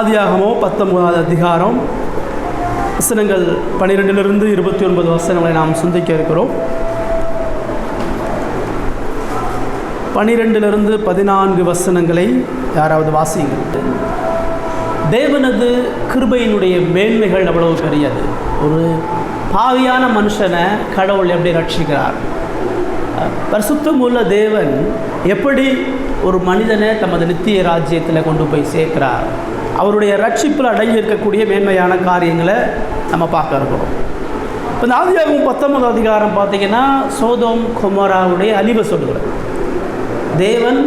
ஆதியாகமம் 19வது அதிகாரம் வசனங்கள் 12லிருந்து 29 வசனங்களை நாம் சிந்திக்க இருக்கிறோம். 12லிருந்து 14 வசனங்களை யாராவது வாசியுங்கள். தேவனது கிருபையினுடைய மேன்மைகள் அவ்வளவு பெரியது. ஒரு பாவியான மனுஷனை கடவுள் எப்படி ரட்சிக்கிறார், பரிசுத்தமுள்ள தேவன் எப்படி ஒரு மனிதனை தமது நித்திய ராஜ்யத்தில் கொண்டு போய் சேர்க்கிறார், அவருடைய ரட்சிப்பில் அடங்கி இருக்கக்கூடிய மேன்மையான காரியங்களை நம்ம பார்க்க இருக்கிறோம். இப்போ இந்த ஆதியாகமம் 19வது அதிகாரம் பார்த்திங்கன்னா சோதோம் கொமோராவுடைய அழிவை சொல்லுகிறார். தேவன்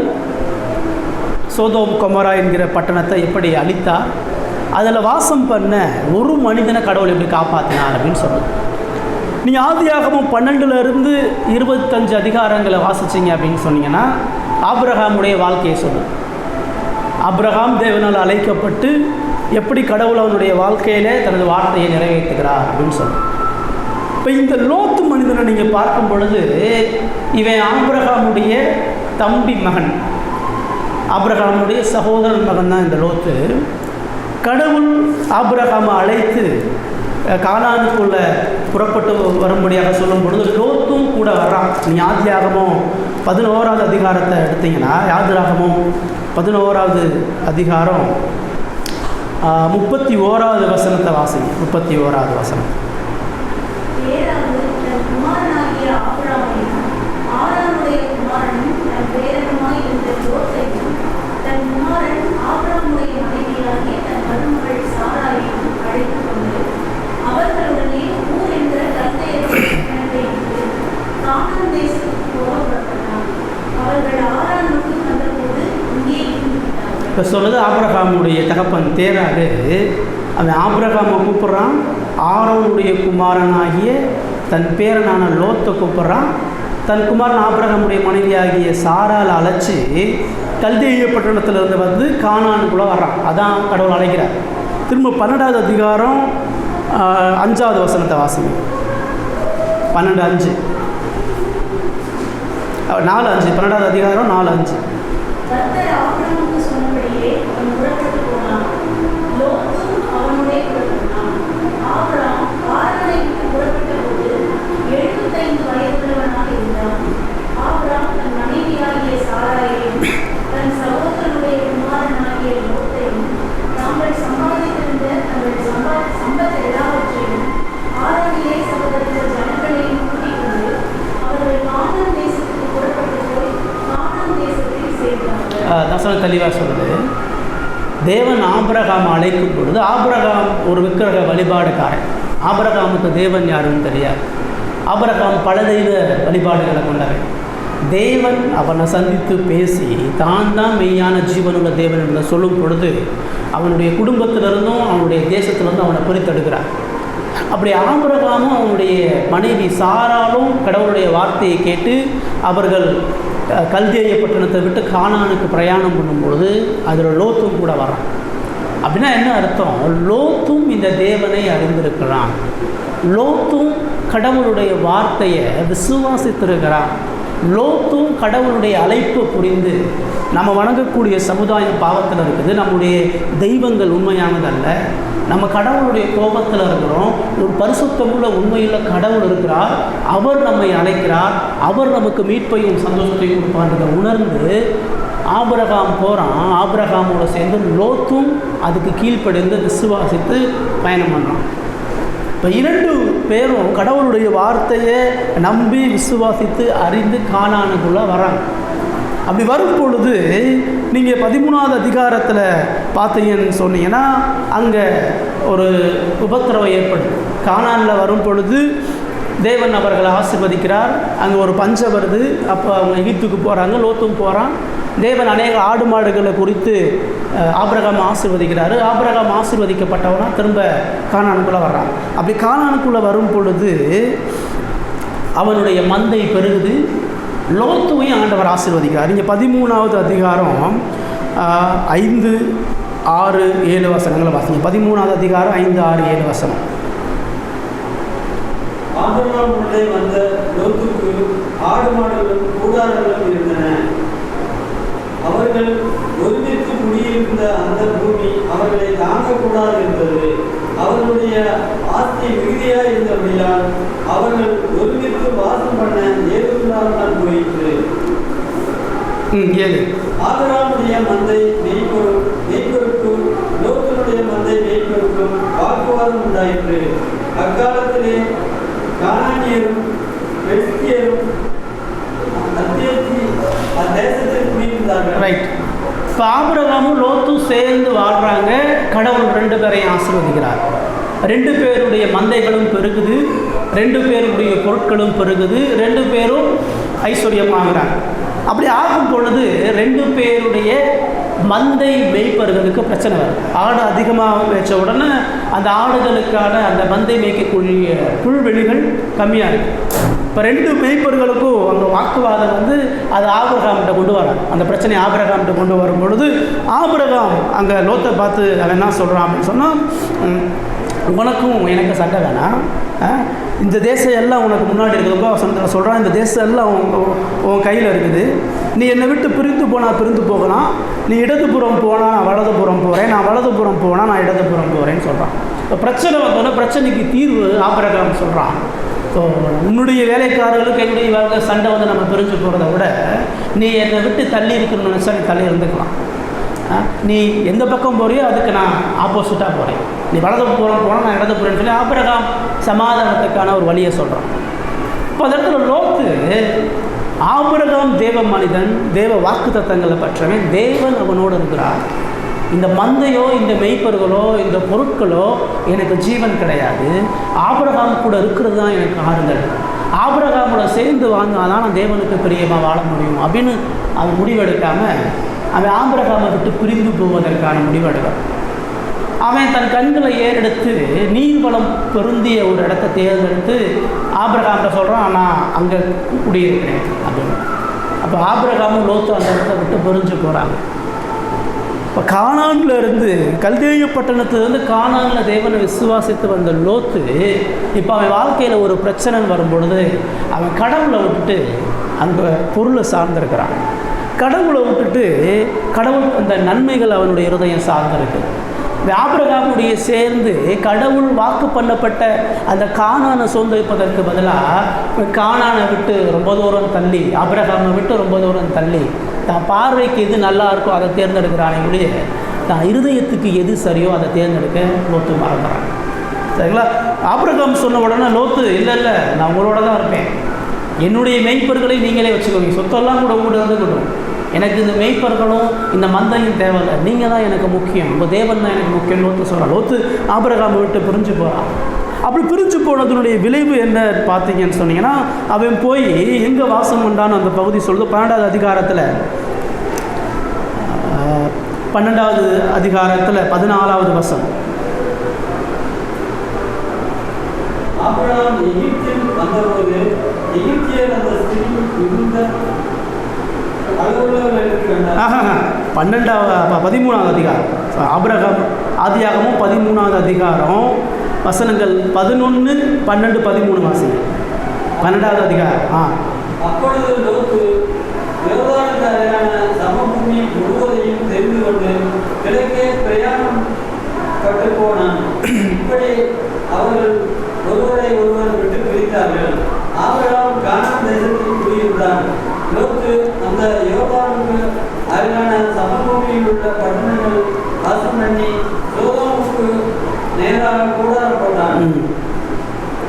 சோதோம் கொமோரா என்கிற பட்டணத்தை எப்படி அழித்தார், அதில் வாசம் பண்ண ஒரு மனிதனை கடவுள் எப்படி காப்பாற்றினார் அப்படின்னு சொல்லுது. நீங்கள் ஆதியாகமம் 12லிருந்து 25 அதிகாரங்களை வாசிச்சிங்க அப்படின்னு சொன்னீங்கன்னா ஆபிரகாமுடைய வாழ்க்கையை சொல்லுது. ஆபிரகாம் தேவனால் அழைக்கப்பட்டு எப்படி கடவுள் அவனுடைய வாழ்க்கையில் தனது வார்த்தையை நிறைவேற்றுகிறார் அப்படின்னு சொல்லுது. இப்போ இந்த லோத்து மனிதனை நீங்கள் பார்க்கும் பொழுது இவன் ஆபிரகாமுடைய தம்பி மகன், ஆபிரகாமுடைய சகோதரன் மகன் தான் இந்த லோத்து. கடவுள் ஆபிரகாமை அழைத்து கானானுக்குள்ள புறப்பட்டு வரும்படியாக சொல்லும் பொழுது லோத்தும் கூட வர்றான். நீ ஆதியாகமம் 11வது அதிகாரத்தை எடுத்தீங்கன்னா ஆதியாகமம் 11வது அதிகாரம் 31வது வசனத்தை வாசிங்க. 31வது வசனம். இப்போ சொல்லுது ஆபிரகாமுடைய தகப்பன் தேராகு அவன் ஆபிரகாமை கூப்பிட்றான், ஆரோனுடைய குமாரனாகிய தன் பேரனான லோத்தை கூப்பிட்றான். தன் குமாரன் ஆபிரகாமுடைய மனைவியாகிய சாரால் அழைச்சி கல்தேய பட்டணத்திலிருந்து வந்து கானானுக்குள்ளே வர்றான். அதான் கடவுள் அழைக்கிறார். திரும்ப 12வது அதிகாரம் 5வது வசனத்தை வாசிங்க. 12:5 4:5 12வது அதிகாரம் 4:5. தசன தெளிவாக சொல்லுது. தேவன் ஆபிரகாம் அழைக்கும் பொழுது ஆபிரகாம் ஒரு விக்கிரக வழிபாடுக்காரன். ஆபிரகாமுக்கு தேவன் யாருன்னு தெரியாது. ஆபிரகாம் பல தெய்வ வழிபாடுகளை கொண்டவன். தேவன் அவனை சந்தித்து பேசி தான் மெய்யான ஜீவனுள்ள தேவன் என்று சொல்லும் பொழுது அவனுடைய குடும்பத்திலிருந்தும் அவனுடைய தேசத்திலிருந்தும் அவனை பிரித்தெடுக்கிறார். அப்படி ஆபிரகாமும் அவனுடைய மனைவி சாராலும் கடவுளுடைய வார்த்தையை கேட்டு அவர்கள் கல்தேய பட்டணத்தை விட்டு கானானுக்கு பிரயாணம் பண்ணும்பொழுது அதில் லோத்தும் கூட வரான். அப்படின்னா என்ன அர்த்தம்? லோத்தும் இந்த தேவனை அறிந்திருக்கிறான். லோத்தும் கடவுளுடைய வார்த்தையை விசுவாசித்திருக்கிறான். லோத்தும் கடவுளுடைய அழைப்பு புரிந்து நம்ம வணங்கக்கூடிய சமுதாயம் பாவத்தில் இருக்குது, நம்முடைய தெய்வங்கள் உண்மையானதல்ல, நம்ம கடவுளுடைய கோபத்தில் இருக்கிறோம், ஒரு பரிசுத்தமுள்ள உண்மையுள்ள கடவுள் இருக்கிறார், அவர் நம்மை அழைக்கிறார், அவர் நமக்கு மீட்பையும் சந்தோஷத்தையும் கொடுப்பான்றதை உணர்ந்து ஆபிரகாம் போகிறான். ஆபிரகாமோடு சேர்ந்து லோத்தும் அதுக்கு கீழ்ப்படிந்து விசுவாசித்து பயணம் பண்ணுறான். இப்போ 2 பேரும் கடவுளுடைய வார்த்தையை நம்பி விசுவாசித்து அறிந்து கானானுக்குள்ளே வராங்க. அப்படி வரும் பொழுது நீங்கள் 13வது அதிகாரத்தில் பார்த்தீங்கன்னு சொன்னீங்கன்னா அங்கே ஒரு உபத்திரவம் ஏற்படுது. கானானில் வரும் பொழுது தேவன் அவர்களை ஆசீர்வதிக்கிறார். அங்கே ஒரு பஞ்சம் வருது. அப்போ அவங்க எகிப்துக்கு போகிறாங்க, லோத்தும் போகிறான். தேவன் அநேக ஆடு மாடுகளை குறித்து ஆபிரகாம் ஆசீர்வதிக்கிறாரு. ஆபிரகாம் ஆசீர்வதிக்கப்பட்டவனா திரும்ப கானானுக்குள்ளே வர்றான். அப்படி கானானுக்குள்ளே வரும் பொழுது அவனுடைய மந்தை பெருகுது. லோத்துவையும் ஆண்டவர் ஆசீர்வதிக்கிறார். இங்கே 13வது அதிகாரம் 5, 6, 7 வசனங்களை வாசிங்க. 13வது அதிகாரம் 5, 6, 7 வசனம். ஆபிரகாமுடனே வந்த லோத்துக்கு ஆடு மாடுகளும் கூடாரங்களும் இருந்தன. அவர்கள் ஒருமித்து குடியிருந்த அந்த பூமி அவர்களை கூடாது இருந்தது. அவர்களுடைய ஆஸ்தி மிகுதியாக இருந்தபடியால் அவர்கள் ஒருமித்து வாசம் பண்ண ஏதுமில்லாமல் போயிற்று. ஆபிரகாமுடைய மந்தை மேய்ப்பருக்கும் லோத்தினுடைய மந்தை மேய்ப்பருக்கும் வாக்குவாதம் உண்டாயிற்று. அக்காலத்திலே கானானியரும் பெலிஸ்தியரும் தேசத்தில் குடியிருந்தார்கள். ரைட். இப்போ ஆபிரகாமும் லோத்தும் சேர்ந்து வாழ்கிறாங்க. கடவுள் 2 பேரையும் ஆசீர்வதிக்கிறார். 2 பேருடைய மந்தைகளும் பெருகுது, 2 பேருடைய பொருட்களும் பெருகுது, 2 பேரும் ஐஸ்வர்யமாகிறாங்க. அப்படி ஆகும் பொழுது 2 பேருடைய மந்தை மேய்ப்பர்களுக்கு பிரச்சனை வரும். ஆடு அதிகமாக வச்ச உடனே அந்த ஆடுகளுக்கான அந்த மந்தை மேய்க்கக்கூடிய புல்வெளிகள் கம்மியாக இருக்குது. இப்போ 2 மேய்ப்பர்களுக்கும் அந்த வாக்குவாதம் அது ஆபிரகாம்கிட்ட கொண்டு வராங்க. அந்த பிரச்சனை ஆபிரகாம்கிட்ட கொண்டு வரும் பொழுது ஆபிரகாம் அங்கே லோத்தை பார்த்து அவன் என்ன சொல்கிறான் அப்படின்னு சொன்னால், உனக்கும் எனக்கு சண்டை வேணாம், இந்த தேசம் எல்லாம் உனக்கு முன்னாடி இருக்குதுப்போ சண்டை சொல்கிறான். இந்த தேசம் எல்லாம் உன் கையில் இருக்குது. நீ என்னை விட்டு பிரிந்து போனால் பிரிந்து போகலாம். நீ இடதுபுறம் போனால் நான் வலதுபுறம் போகிறேன், நான் வலதுபுறம் போனால் நான் இடதுபுறம் போகிறேன்னு சொல்கிறான். இப்போ பிரச்சனை வந்தோன்னா பிரச்சனைக்கு தீர்வு ஆபிரகாம் சொல்கிறான். ஸோ உன்னுடைய வேலைக்காரர்களுக்கு என்னுடைய வாழ்க்கை சண்டை நம்ம பிரிஞ்சு போகிறத விட நீ என்னை விட்டு தள்ளி இருக்கணும்னு நினச்சா நீ தள்ளி இருந்துக்கலாம். நீ எந்த பக்கம் போறியோ அதுக்கு நான் ஆப்போசிட்டாக போகிறேன். நீ வலதுபுறம் போனால் நான் இடதுபுறம்னு சொல்லி ஆபிரகாம் சமாதானத்துக்கான ஒரு வழியை சொல்கிறான். இப்போ அந்த இடத்துல லோத்து ஆபிரகாம் தேவ மனிதன், தேவ வாக்கு தத்தங்களை பற்றவன், தேவன் அவனோடு இருக்கிறார். இந்த மந்தையோ இந்த மெய்ப்பர்களோ இந்த பொருட்களோ எனக்கு ஜீவன் கிடையாது, ஆபிரகாம் கூட இருக்கிறது தான் எனக்கு ஆறுதல். ஆபிரகாமோட சேர்ந்து வாழ்ந்தாதான் நான் தேவனுக்கு பிரியமாக வாழ முடியும் அப்படின்னு அவன் முடிவெடுக்காமல் அவன் ஆபிரகாமை விட்டு பிரிந்து போவதற்கான முடிவெடுக்கிறான். அவன் தன் கண்களை ஏறெடுத்து நீர்வளம் பொருந்திய ஒரு இடத்தை தேர்ந்தெடுத்து ஆபிரகாம்கிட்ட சொல்கிறான், நான் அங்கே குடியிருக்கிறேன் அப்படின்னு. அப்போ ஆபிரகாமும் லோத்து அந்த இடத்த விட்டு பிரிஞ்சு போகிறாங்க. இப்போ கானான்ல இருந்து கல்தேய பட்டணத்துலேருந்து கானானில் தேவனை விசுவாசித்து வந்த லோத்து இப்போ அவன் வாழ்க்கையில் ஒரு பிரச்சனை வரும் பொழுது அவன் கடவுளை விட்டுட்டு அந்த பொருளை சார்ந்திருக்கிறான். கடவுளை விட்டுட்டு கடவுள் அந்த நன்மைகள் அவனுடைய இருதயம் சார்ந்திருக்கு. ஆபிரகாமுடைய சேர்ந்து கடவுள் வாக்கு பண்ணப்பட்ட அந்த கானானை சுதந்திரிப்பதற்கு பதிலாக கானானை விட்டு ரொம்ப தூரம் தள்ளி, ஆபிரகாமை விட்டு ரொம்ப தூரம் தள்ளி தான் பார்வைக்கு எது நல்லா இருக்கோ அதை தேர்ந்தெடுக்கிறானே ஒழிய தான் இருதயத்துக்கு எது சரியோ அதை தேர்ந்தெடுக்க லோத்து மறந்துறான். சரிங்களா? ஆபிரகாம் சொன்ன உடனே லோத்து இல்லை நான் உங்களோட தான் இருப்பேன், என்னுடைய மெய்ப்பர்களை நீங்களே வச்சுக்கோங்க, சொத்தெல்லாம் கூட உங்கள்கிட்ட வந்துக்கட்டும், எனக்கு இந்த மெய்ப்பர்களும் இந்த மந்தையும் தேவையில்லை, நீங்கள் தான் எனக்கு முக்கியம், உங்கள் தேவன் தான் எனக்கு முக்கியம் லோத்து சொல்கிறான். லோத்து ஆபிரகாமை விட்டு பிரிஞ்சு போகிறான். அப்படி பிரிஞ்சு போனதுனுடைய விளைவு என்ன பார்த்தீங்கன்னு சொன்னீங்கன்னா, அவன் போய் எங்கே வாசம் உண்டான்னு அந்த பகுதி சொல்லுது. 12வது அதிகாரத்தில் 14வது வசனம். ஆபிரகாம் எகிப்தில் வந்தபோது எகிப்தியர் அந்த ஸ்திரீ மிகுந்த 13வது அதிகாரம் ஆபிரகாம் ஆதியாகமும் 13வது அதிகாரம் வசனங்கள் 11, 12, 13 வாசிங்க. 12வது அதிகாரம். அப்பொழுது லோத்து யோர்தானுக்கு அருகான சமபூமி முழுவதையும் தெரிந்து கொண்டு கிழக்கே பிரயாணம் பட்டு போனான். இப்படி அவர்கள் ஒருவரை ஒருவர் விட்டு பிரித்தார்கள். ஆபிரகாம் கானான் தேசத்தில் குடியிருந்தான். லோத்து அந்த யோர்தானுக்கு அருகான சமபூமியில் உள்ள பட்டணங்கள் வாசம் பண்ணி சோதோமுக்கு நேராக கூடாரம் போட்டான்.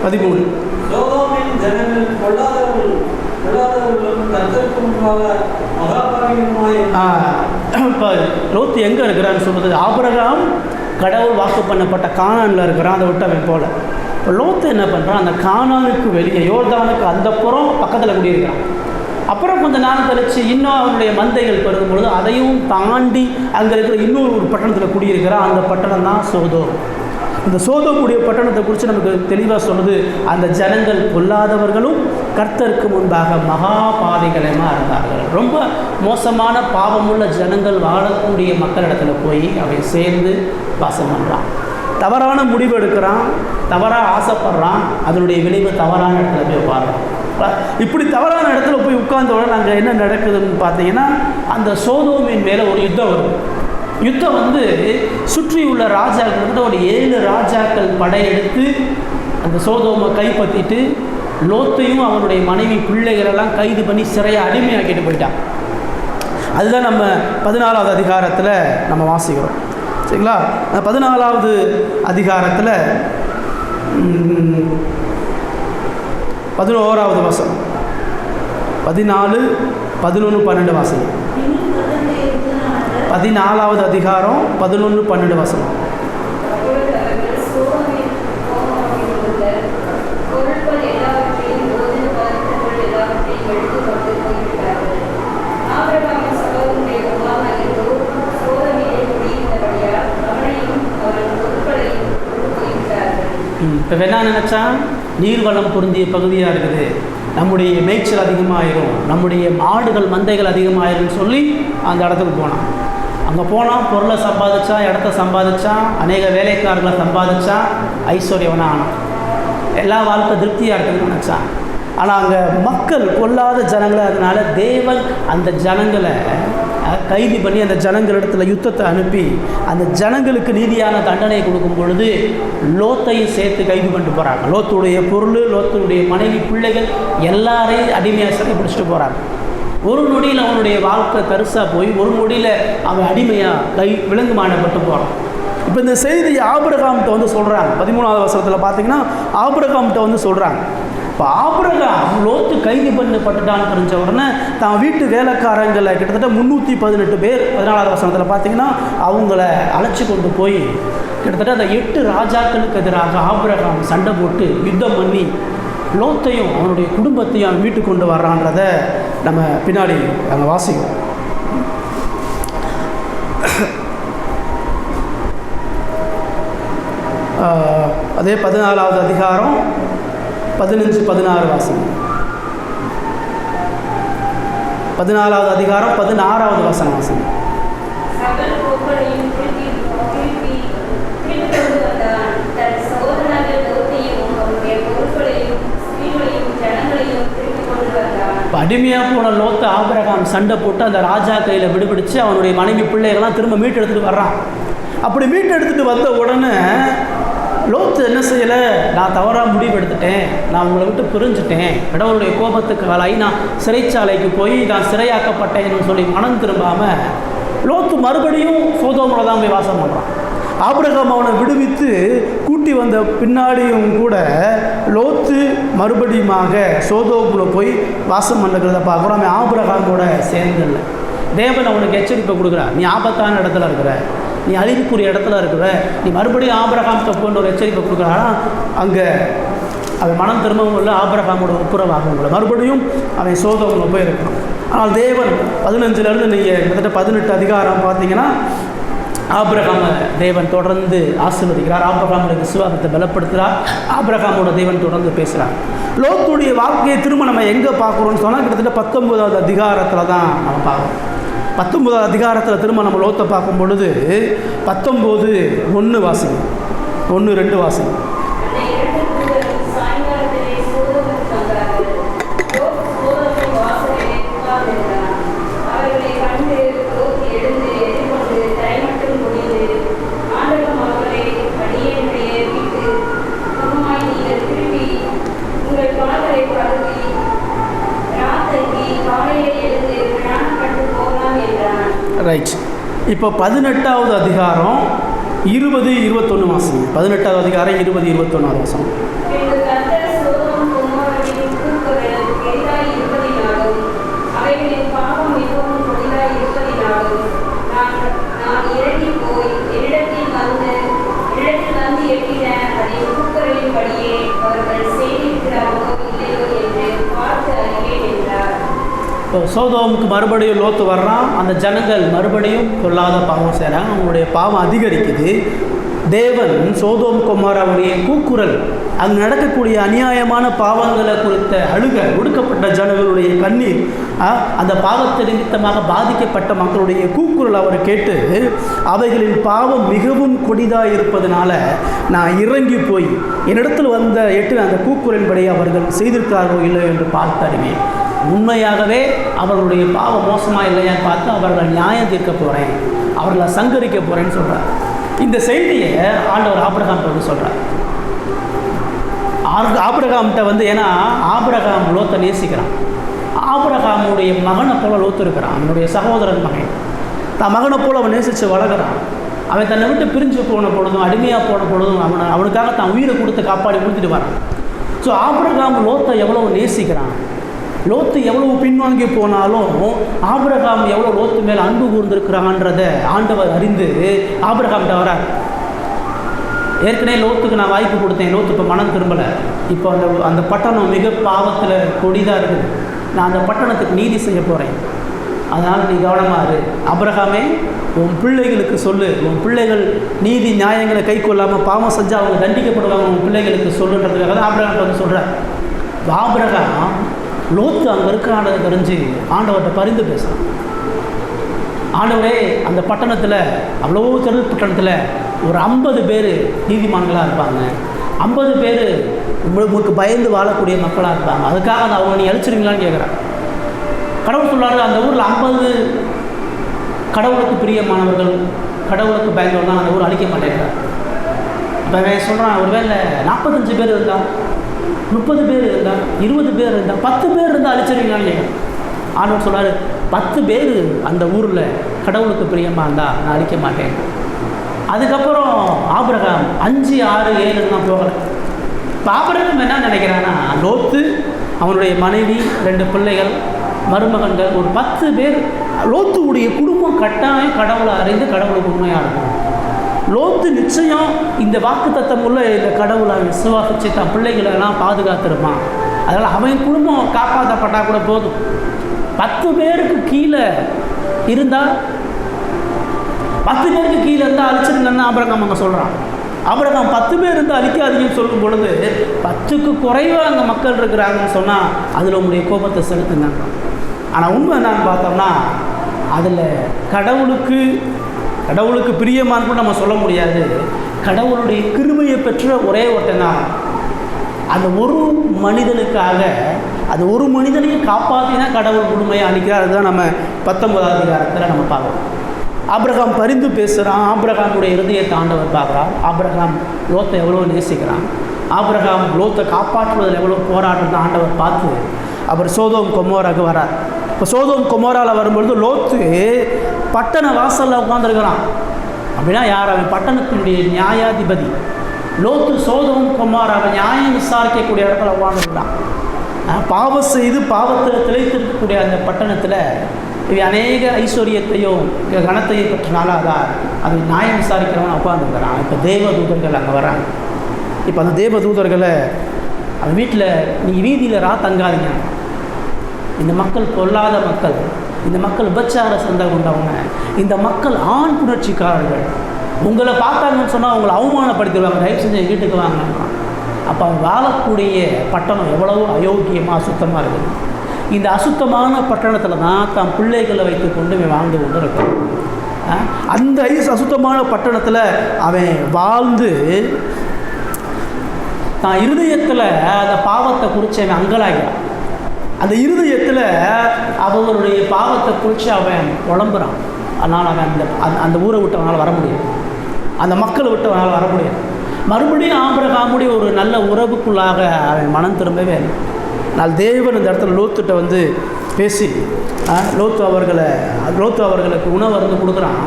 13 சோதோமின் ஜனங்கள் பொல்லாதவர்களும் கர்த்தருக்கு முன்பாக மகாபாவிகமாய். இப்போ லோத்து எங்கே இருக்கிறான்னு சொல்கிறது, ஆபிரகாம் கடவுள் வாக்கு பண்ணப்பட்ட கானானில் இருக்கிறான், அதை விட்டு அவன் போல. இப்போ லோத்து என்ன பண்ணுறான், அந்த கானானுக்கு வெளியே யோர்தானுக்கு அந்த புறம் பக்கத்தில் குடியிருக்கிறான். அப்புறம் கொஞ்சம் நாள் கழிச்சு இன்னும் அவனுடைய மந்தைகள் பெருகும் பொழுது அதையும் தாண்டி அங்கே இருக்கிற இன்னொரு பட்டணத்தில் குடியிருக்கிறான். அந்த பட்டணம் தான் சோதோம். இந்த சோதோமுடைய பட்டணத்தை குறித்து நமக்கு தெளிவாக சொல்லுது, அந்த ஜனங்கள் பொல்லாதவர்களும் கர்த்தருக்கு முன்பாக மகா பாவிகளமாக இருந்தார்கள். ரொம்ப மோசமான பாவமுள்ள ஜனங்கள் வாழக்கூடிய மக்களிடத்தில் போய் அவன் சேர்ந்து வாசம் பண்ணுறான். தவறான முடிவு எடுக்கிறான், தவறாக ஆசைப்படுறான், அதனுடைய விளைவு தவறான இடத்துல போய் உட்கார்றான். இப்படி தவறான இடத்துல போய் உட்கார்ந்தோட நாங்கள் என்ன நடக்குதுன்னு பார்த்தீங்கன்னா, அந்த சோதோமின் மேலே ஒரு யுத்தம் வரும். யுத்தம் வந்து சுற்றியுள்ள ராஜாக்கள் ஒரு 7 ராஜாக்கள் படையெடுத்து அந்த சோதோமை கைப்பற்றிட்டு லோத்தையும் அவனுடைய மனைவி பிள்ளைகளெல்லாம் கைது பண்ணி சிறையை அடிமையாக்கிட்டு போயிட்டான். அதுதான் நம்ம 14வது அதிகாரத்தில் நம்ம வாசிக்கிறோம். சரிங்களா? 14வது அதிகாரத்தில் 11வது வசனம், 14, 11, 12 வாசனம். 14வது அதிகாரம் 11, 12 வசனம். இப்போ என்ன நினச்சா, நீர்வளம் பொருந்திய பகுதியாக இருக்குது, நம்முடைய மேய்ச்சல் அதிகமாகிடும், நம்முடைய மாடுகள் மந்தைகள் அதிகமாகிடும்னு சொல்லி அந்த இடத்துக்கு போனான். அங்கே போனால் பொருளை சம்பாதிச்சா, இடத்த சம்பாதிச்சா, அநேக வேலைக்காரர்களை சம்பாதிச்சா, ஐஸ்வர்யவனாக ஆனான். எல்லா வாழ்க்கை திருப்தியாக இருக்குதுன்னு நினச்சான். ஆனால் அங்கே மக்கள் கொல்லாத ஜனங்களை, அதனால் தேவன் அந்த ஜனங்களை கைது பண்ணி அந்த ஜனங்களிடத்தில் யுத்தத்தை அனுப்பி அந்த ஜனங்களுக்கு நீதியான தண்டனை கொடுக்கும் பொழுது லோத்தையும் சேர்த்து கைது பண்ணிட்டு போகிறாங்க. லோத்துடைய பொருள், லோத்துடைய மனைவி, பிள்ளைகள் எல்லாரையும் அடிமையாக சிறை பிடிச்சிட்டு போகிறாங்க. ஒரு நொடியில் அவனுடைய வாழ்க்கை தரிசாக போய் ஒரு நொடியில் அவன் அடிமையாக விலங்கு மாடப்பட்டு போகிறான். இப்போ இந்த செய்தியை ஆபிரகாம்கிட்ட வந்து சொல்கிறாங்க. 13வது வசனத்தில் பார்த்தீங்கன்னா ஆபிரகாம்கிட்ட வந்து சொல்கிறாங்க. இப்போ ஆபிரகாம் லோத்து கைது பண்ணப்பட்டுட்டான்னு தெரிஞ்ச உடனே தான் வீட்டு வேலைக்காரங்களை கிட்டத்தட்ட 318 பேர் 14வது வசனத்தில் பார்த்தீங்கன்னா அவங்கள அழைச்சி கொண்டு போய் கிட்டத்தட்ட அந்த 8 ராஜாக்களுக்கு எதிராக ஆபிரகாம் சண்டை போட்டு யுத்தம் பண்ணி லோத்தையும் அவனுடைய குடும்பத்தையும் அவன் வீட்டுக்கு கொண்டு வர்றான்றத நம்ம பின்னாடி அங்கே வாசிக்கிறோம். அதே 14வது அதிகாரம் 15, 16 வாசனம். 14வது அதிகாரம் 16வது வசனம் வாசனம். அடிமையாக போன லோத்து ஆபிரகாம் சண்டை போட்டு அந்த ராஜா கையில் விடுபிடிச்சு அவனுடைய மனைவி பிள்ளைகள்லாம் திரும்ப மீட்டு எடுத்துகிட்டு வர்றான். அப்படி மீட்டு எடுத்துகிட்டு வந்த உடனே லோத்து என்ன செய்யலை, நான் தவறாக முடிவு எடுத்துட்டேன், நான் உங்களை விட்டு பிரிஞ்சுட்டேன், கடவுளுடைய கோபத்துக்கு ஆளாகி நான் சிறைச்சாலைக்கு போய் நான் சிறையாக்கப்பட்டேன்னு சொல்லி மனம் திரும்பாமல் லோத்து மறுபடியும் சோதோமில் தான் போய் வாசம் பண்ணுறான். ஆபிரகாம் அவனை விடுவித்து கூட்டி வந்த பின்னாடியும் கூட லோத்து மறுபடியுமாக சோதோமில் போய் வாசம் பண்ணுறத பார்க்குறோம். அவன் ஆபிரகாமோட சேர்ந்தில்லை. தேவன் அவனுக்கு எச்சரிப்பை கொடுக்குறான். நீ ஆபத்தான இடத்துல இருக்கிற, நீ அழிவுக்குரிய இடத்துல இருக்கிற, நீ மறுபடியும் ஆபிரகாம் தப்புன்ற ஒரு எச்சரிப்பை கொடுக்குறான்னா அங்கே அவன் மனம் திரும்பவும் இல்லை, ஆபிரகாமோட ஒப்புரவாகவும் இல்லை, மறுபடியும் அவன் சோதோமில் போய் இருக்கிறான். ஆனால் தேவன் 15லேருந்து நீங்கள் கிட்டத்தட்ட 18 அதிகாரம் பார்த்தீங்கன்னா ஆபிரகாமை தேவன் தொடர்ந்து ஆசீர்வதிக்கிறார். ஆபிரகாமுடைய விசுவாசத்தை பலப்படுத்துகிறார். ஆபிரகாமோட தேவன் தொடர்ந்து பேசுகிறார். லோத்துடைய வாழ்க்கையை திரும்ப நம்ம எங்கே பார்க்குறோன்னு சொன்னால் கிட்டத்தட்ட 19வது அதிகாரத்தில் தான் நம்ம பார்க்குறோம். 19வது அதிகாரத்தில் திரும்ப நம்ம லோத்தை பார்க்கும் பொழுது 19:1 வாசிங்க, 1-2 வாசிங்க. ரைட். இப்போ 18வது அதிகாரம் 20-21 வாசம். 18வது அதிகாரம் 20-21 வாசம். சோதோமுக்கு மறுபடியும் லோத்து வர்றான். அந்த ஜனங்கள் மறுபடியும் கொல்லாத பாவம் செய்கிறாங்க. அவங்களுடைய பாவம் அதிகரிக்குது. தேவன் சோதோம் குமாராவுடைய கூக்குரல், அங்கு நடக்கக்கூடிய அநியாயமான பாவங்களை குறித்த அழுக, ஒடுக்கப்பட்ட ஜனங்களுடைய கண்ணீர், அந்த பாவத்தை நிமித்தமாக பாதிக்கப்பட்ட மக்களுடைய கூக்குரல் அவர் கேட்டு, அவைகளின் பாவம் மிகவும் கொடிதாக இருப்பதனால நான் இறங்கி போய் என்னிடத்தில் வந்த 8 அந்த கூக்குரலின்படி அவர்கள் செய்திருக்கிறார்களோ இல்லை என்று பார்த்தறிவேன். உண்மையாகவே அவர்களுடைய பாவம் மோசமாக இல்லையான்னு பார்த்து அவர்கள் நியாயம் தீர்க்க போகிறேன். அவர்களை சங்கரிக்க போகிறேன்னு சொல்கிறார். இந்த செய்தியை ஆண்டவர் ஆபிரகாம்கிட்ட வந்து சொல்கிறார். ஆபிரகாம்கிட்ட வந்து, ஏன்னா ஆபிரகாம் லோத்தை நேசிக்கிறான். ஆபிரகாமுடைய மகனை போல லோத்து இருக்கிறான். அவனுடைய சகோதரன் மகன் தான் மகனை போல் அவன் நேசித்து வளர்கிறான். அவன் தன்னை விட்டு பிரிஞ்சு போன பொழுதும் அடிமையாக போன பொழுதும் அவனுக்காக தான் உயிரை கொடுத்து காப்பாடி கொடுத்துட்டு வரான். ஸோ ஆபிரகாம் லோத்தை எவ்வளோ நேசிக்கிறான். லோத்து எவ்வளவு பின்வாங்கி போனாலும் ஆபிரகாம் எவ்வளோ லோத்து மேலே அன்பு கூர்ந்திருக்கிறான்றதை ஆண்டவர் அறிந்து ஆபிரகாம்கிட்ட வரார். ஏற்கனவே லோத்துக்கு நான் வாய்ப்பு கொடுத்தேன். லோத்து இப்போ மனம் திரும்பலை. இப்போ அந்த பட்டணம் மிக பாவத்தில் கொடிதாக இருக்குது. நான் அந்த பட்டணத்துக்கு நீதி செய்ய போகிறேன். அதனால் நீ கவனமாக இரு. ஆபிரகாமே, உன் பிள்ளைகளுக்கு சொல்லு. உன் பிள்ளைகள் நீதி நியாயங்களை கை கொள்ளாமல் பாவம் செஞ்சால் அவங்க தண்டிக்கப்படுவாங்க. உன் பிள்ளைகளுக்கு சொல்லுன்றதுக்காக தான் ஆபிரகாம் வந்து சொல்கிறார். ஆபிரகாம் லோத்து அங்கே இருக்கிறான்றதை தெரிஞ்சு ஆண்டவர்கிட்ட பரிந்து பேசுகிறான். ஆண்டவரே, அந்த பட்டணத்தில் அவ்வளோ தெரு பட்டணத்தில் ஒரு 50 பேர் நீதிமான்களாக இருப்பாங்க. 50 பேர் உங்களுக்கு பயந்து வாழக்கூடிய மக்களாக இருப்பாங்க. அதுக்காக நான் அவங்க நீ அழிச்சிருவீங்களான்னு கேட்குறேன். கடவுள் சொல்லாரு, அந்த ஊரில் 50 கடவுளுக்கு பிரியமானவர்கள், கடவுளுக்கு பயந்தவர்கள் தான் அந்த ஊர் அழிக்க மாட்டேங்கிறார். இப்போ அவன் சொல்கிறான், ஒருவேளை 45 பேர் இருந்தால், 30 பேர் இருந்தால், 20 பேர் இருந்தால், 10 பேர் இருந்தால் அழிச்சிருவீங்களான்னு கேட்குறேன். ஆண்டவர் சொல்கிறாரு, 10 பேர் அந்த ஊரில் கடவுளுக்கு பிரியமாக இருந்தால் நான் அழிக்க மாட்டேன். அதுக்கப்புறம் ஆபிரகாம் 5, 6, 7 தான் போகலை. இப்போ ஆபிரகாம் என்ன நினைக்கிறான்னா, லோத்து, அவனுடைய மனைவி, 2 பிள்ளைகள், மருமகன்கள், ஒரு 10 பேர். லோத்துடைய குடும்பம் கட்டாயம் கடவுளை அறிந்து கடவுளுக்கு உண்மையாக இருக்கும். லோத்து நிச்சயம் இந்த வாக்குத்தத்தம் உள்ள இந்த கடவுளை விசுவாசித்து தன் பிள்ளைகளெல்லாம் பாதுகாத்துருப்பான். அதனால் அவன் குடும்பம் காப்பாற்றப்பட்டால் கூட போதும். 10 பேருக்கு கீழே இருந்தால், 10 பேருக்கு கீழே இருந்தால் அழிச்சிருங்கன்னு ஆபிரகாம் அங்கே சொல்கிறான். ஆபிரகாம் 10 பேர் இருந்தால் அழிக்காதீங்கன்னு சொல்லும் பொழுது 10க்கு குறைவாக அங்கே மக்கள் இருக்கிறாங்கன்னு சொன்னால் அதில் உங்களுடைய கோபத்தை செலுத்துங்க. ஆனால் உண்மை என்னன்னு பார்த்தோம்னா, அதில் கடவுளுக்கு பிரியமானு கூட நம்ம சொல்ல முடியாது. கடவுளுடைய கிருபையை பெற்ற ஒரே ஒருத்தன் தான். அந்த ஒரு மனிதனுக்காக, அது ஒரு மனிதனையும் காப்பாற்றினா கடவுள் முழுமையை அளிக்கிறார். அதுதான் நம்ம 19ஆவது அதிகாரத்தில் நம்ம பார்க்குறோம். ஆபிரகாம் பரிந்து பேசுகிறான். ஆபிரகாமுடைய இருதயத்தை ஆண்டவர் பார்க்குறான். ஆபிரகாம் லோத்தை எவ்வளோ நேசிக்கிறான். ஆபிரகாம் லோத்தை காப்பாற்றுவதில் எவ்வளோ போராடுறது ஆண்டவர் பார்த்து அவர் சோதோம் கொமோராவுக்கு வரார். இப்போ சோதோம் கொமோராவில் வரும்பொழுது லோத்து பட்டண வாசலில் உட்காந்துருக்கிறான். அப்படின்னா யார்? அவன் பட்டணத்தினுடைய நியாயாதிபதி. லோத்து சோதோம் கொமோராவை நியாயம் விசாரிக்கக்கூடிய இடத்துல உட்காந்துருக்கிறான். பாவம் செய்து பாவத்தில் திளைத்திருக்கக்கூடிய அந்த பட்டணத்தில் அநேக ஐஸ்வர்யத்தையும் கனத்தையும் பெற்றனால அது நியாயம் விசாரிக்கிறவன் உட்காந்துருக்கிறான். இப்போ தேவதூதர்கள் அங்கே வராங்க. இப்போ அந்த தேவதூதர்களை அவன் வீட்டில் நீங்கள் வீதியில் தங்காதீங்க. இந்த மக்கள் பொல்லாத மக்கள், இந்த மக்கள் விபச்சார சந்தை கொண்டவங்க, இந்த மக்கள் ஆண் புணர்ச்சிக்காரர்கள். உங்களை பார்த்தாங்கன்னு சொன்னால் அவங்களை அவமானப்படுத்திடுவாங்க. தயவு செஞ்சு வீட்டுக்கு வாங்க. அப்போ அவங்க வாழக்கூடிய பட்டணம் எவ்வளவோ அயோக்கியமாக அசுத்தமாக இருக்குது. இந்த அசுத்தமான பட்டணத்தில் தான் தன் பிள்ளைகளை வைத்து கொண்டு அவன் வாழ்ந்து கொண்டு இருக்கான். அந்த அசுத்தமான பட்டணத்தில் அவன் வாழ்ந்து தான் இருதயத்தில் அந்த பாவத்தை குறித்து அவன் அங்கலாகிறான். அந்த இருதயத்தில் அவங்களுடைய பாவத்தை குறித்து அவன் புலம்புறான். அதனால் அவன் அந்த ஊரை விட்டு அவனால் வர முடியாது. அந்த மக்களை விட்டு அவனால் வர முடியாது. மறுபடியும் ஆபிரகாமுடைய ஒரு நல்ல உறவுக்குள்ளாக அவன் மனம் திரும்பவே இல்லை. நான் தேவன் இந்த இடத்துல லோத்துட்ட வந்து பேசி லோத்து அவர்களுக்கு உணவு வந்து கொடுக்குறான்.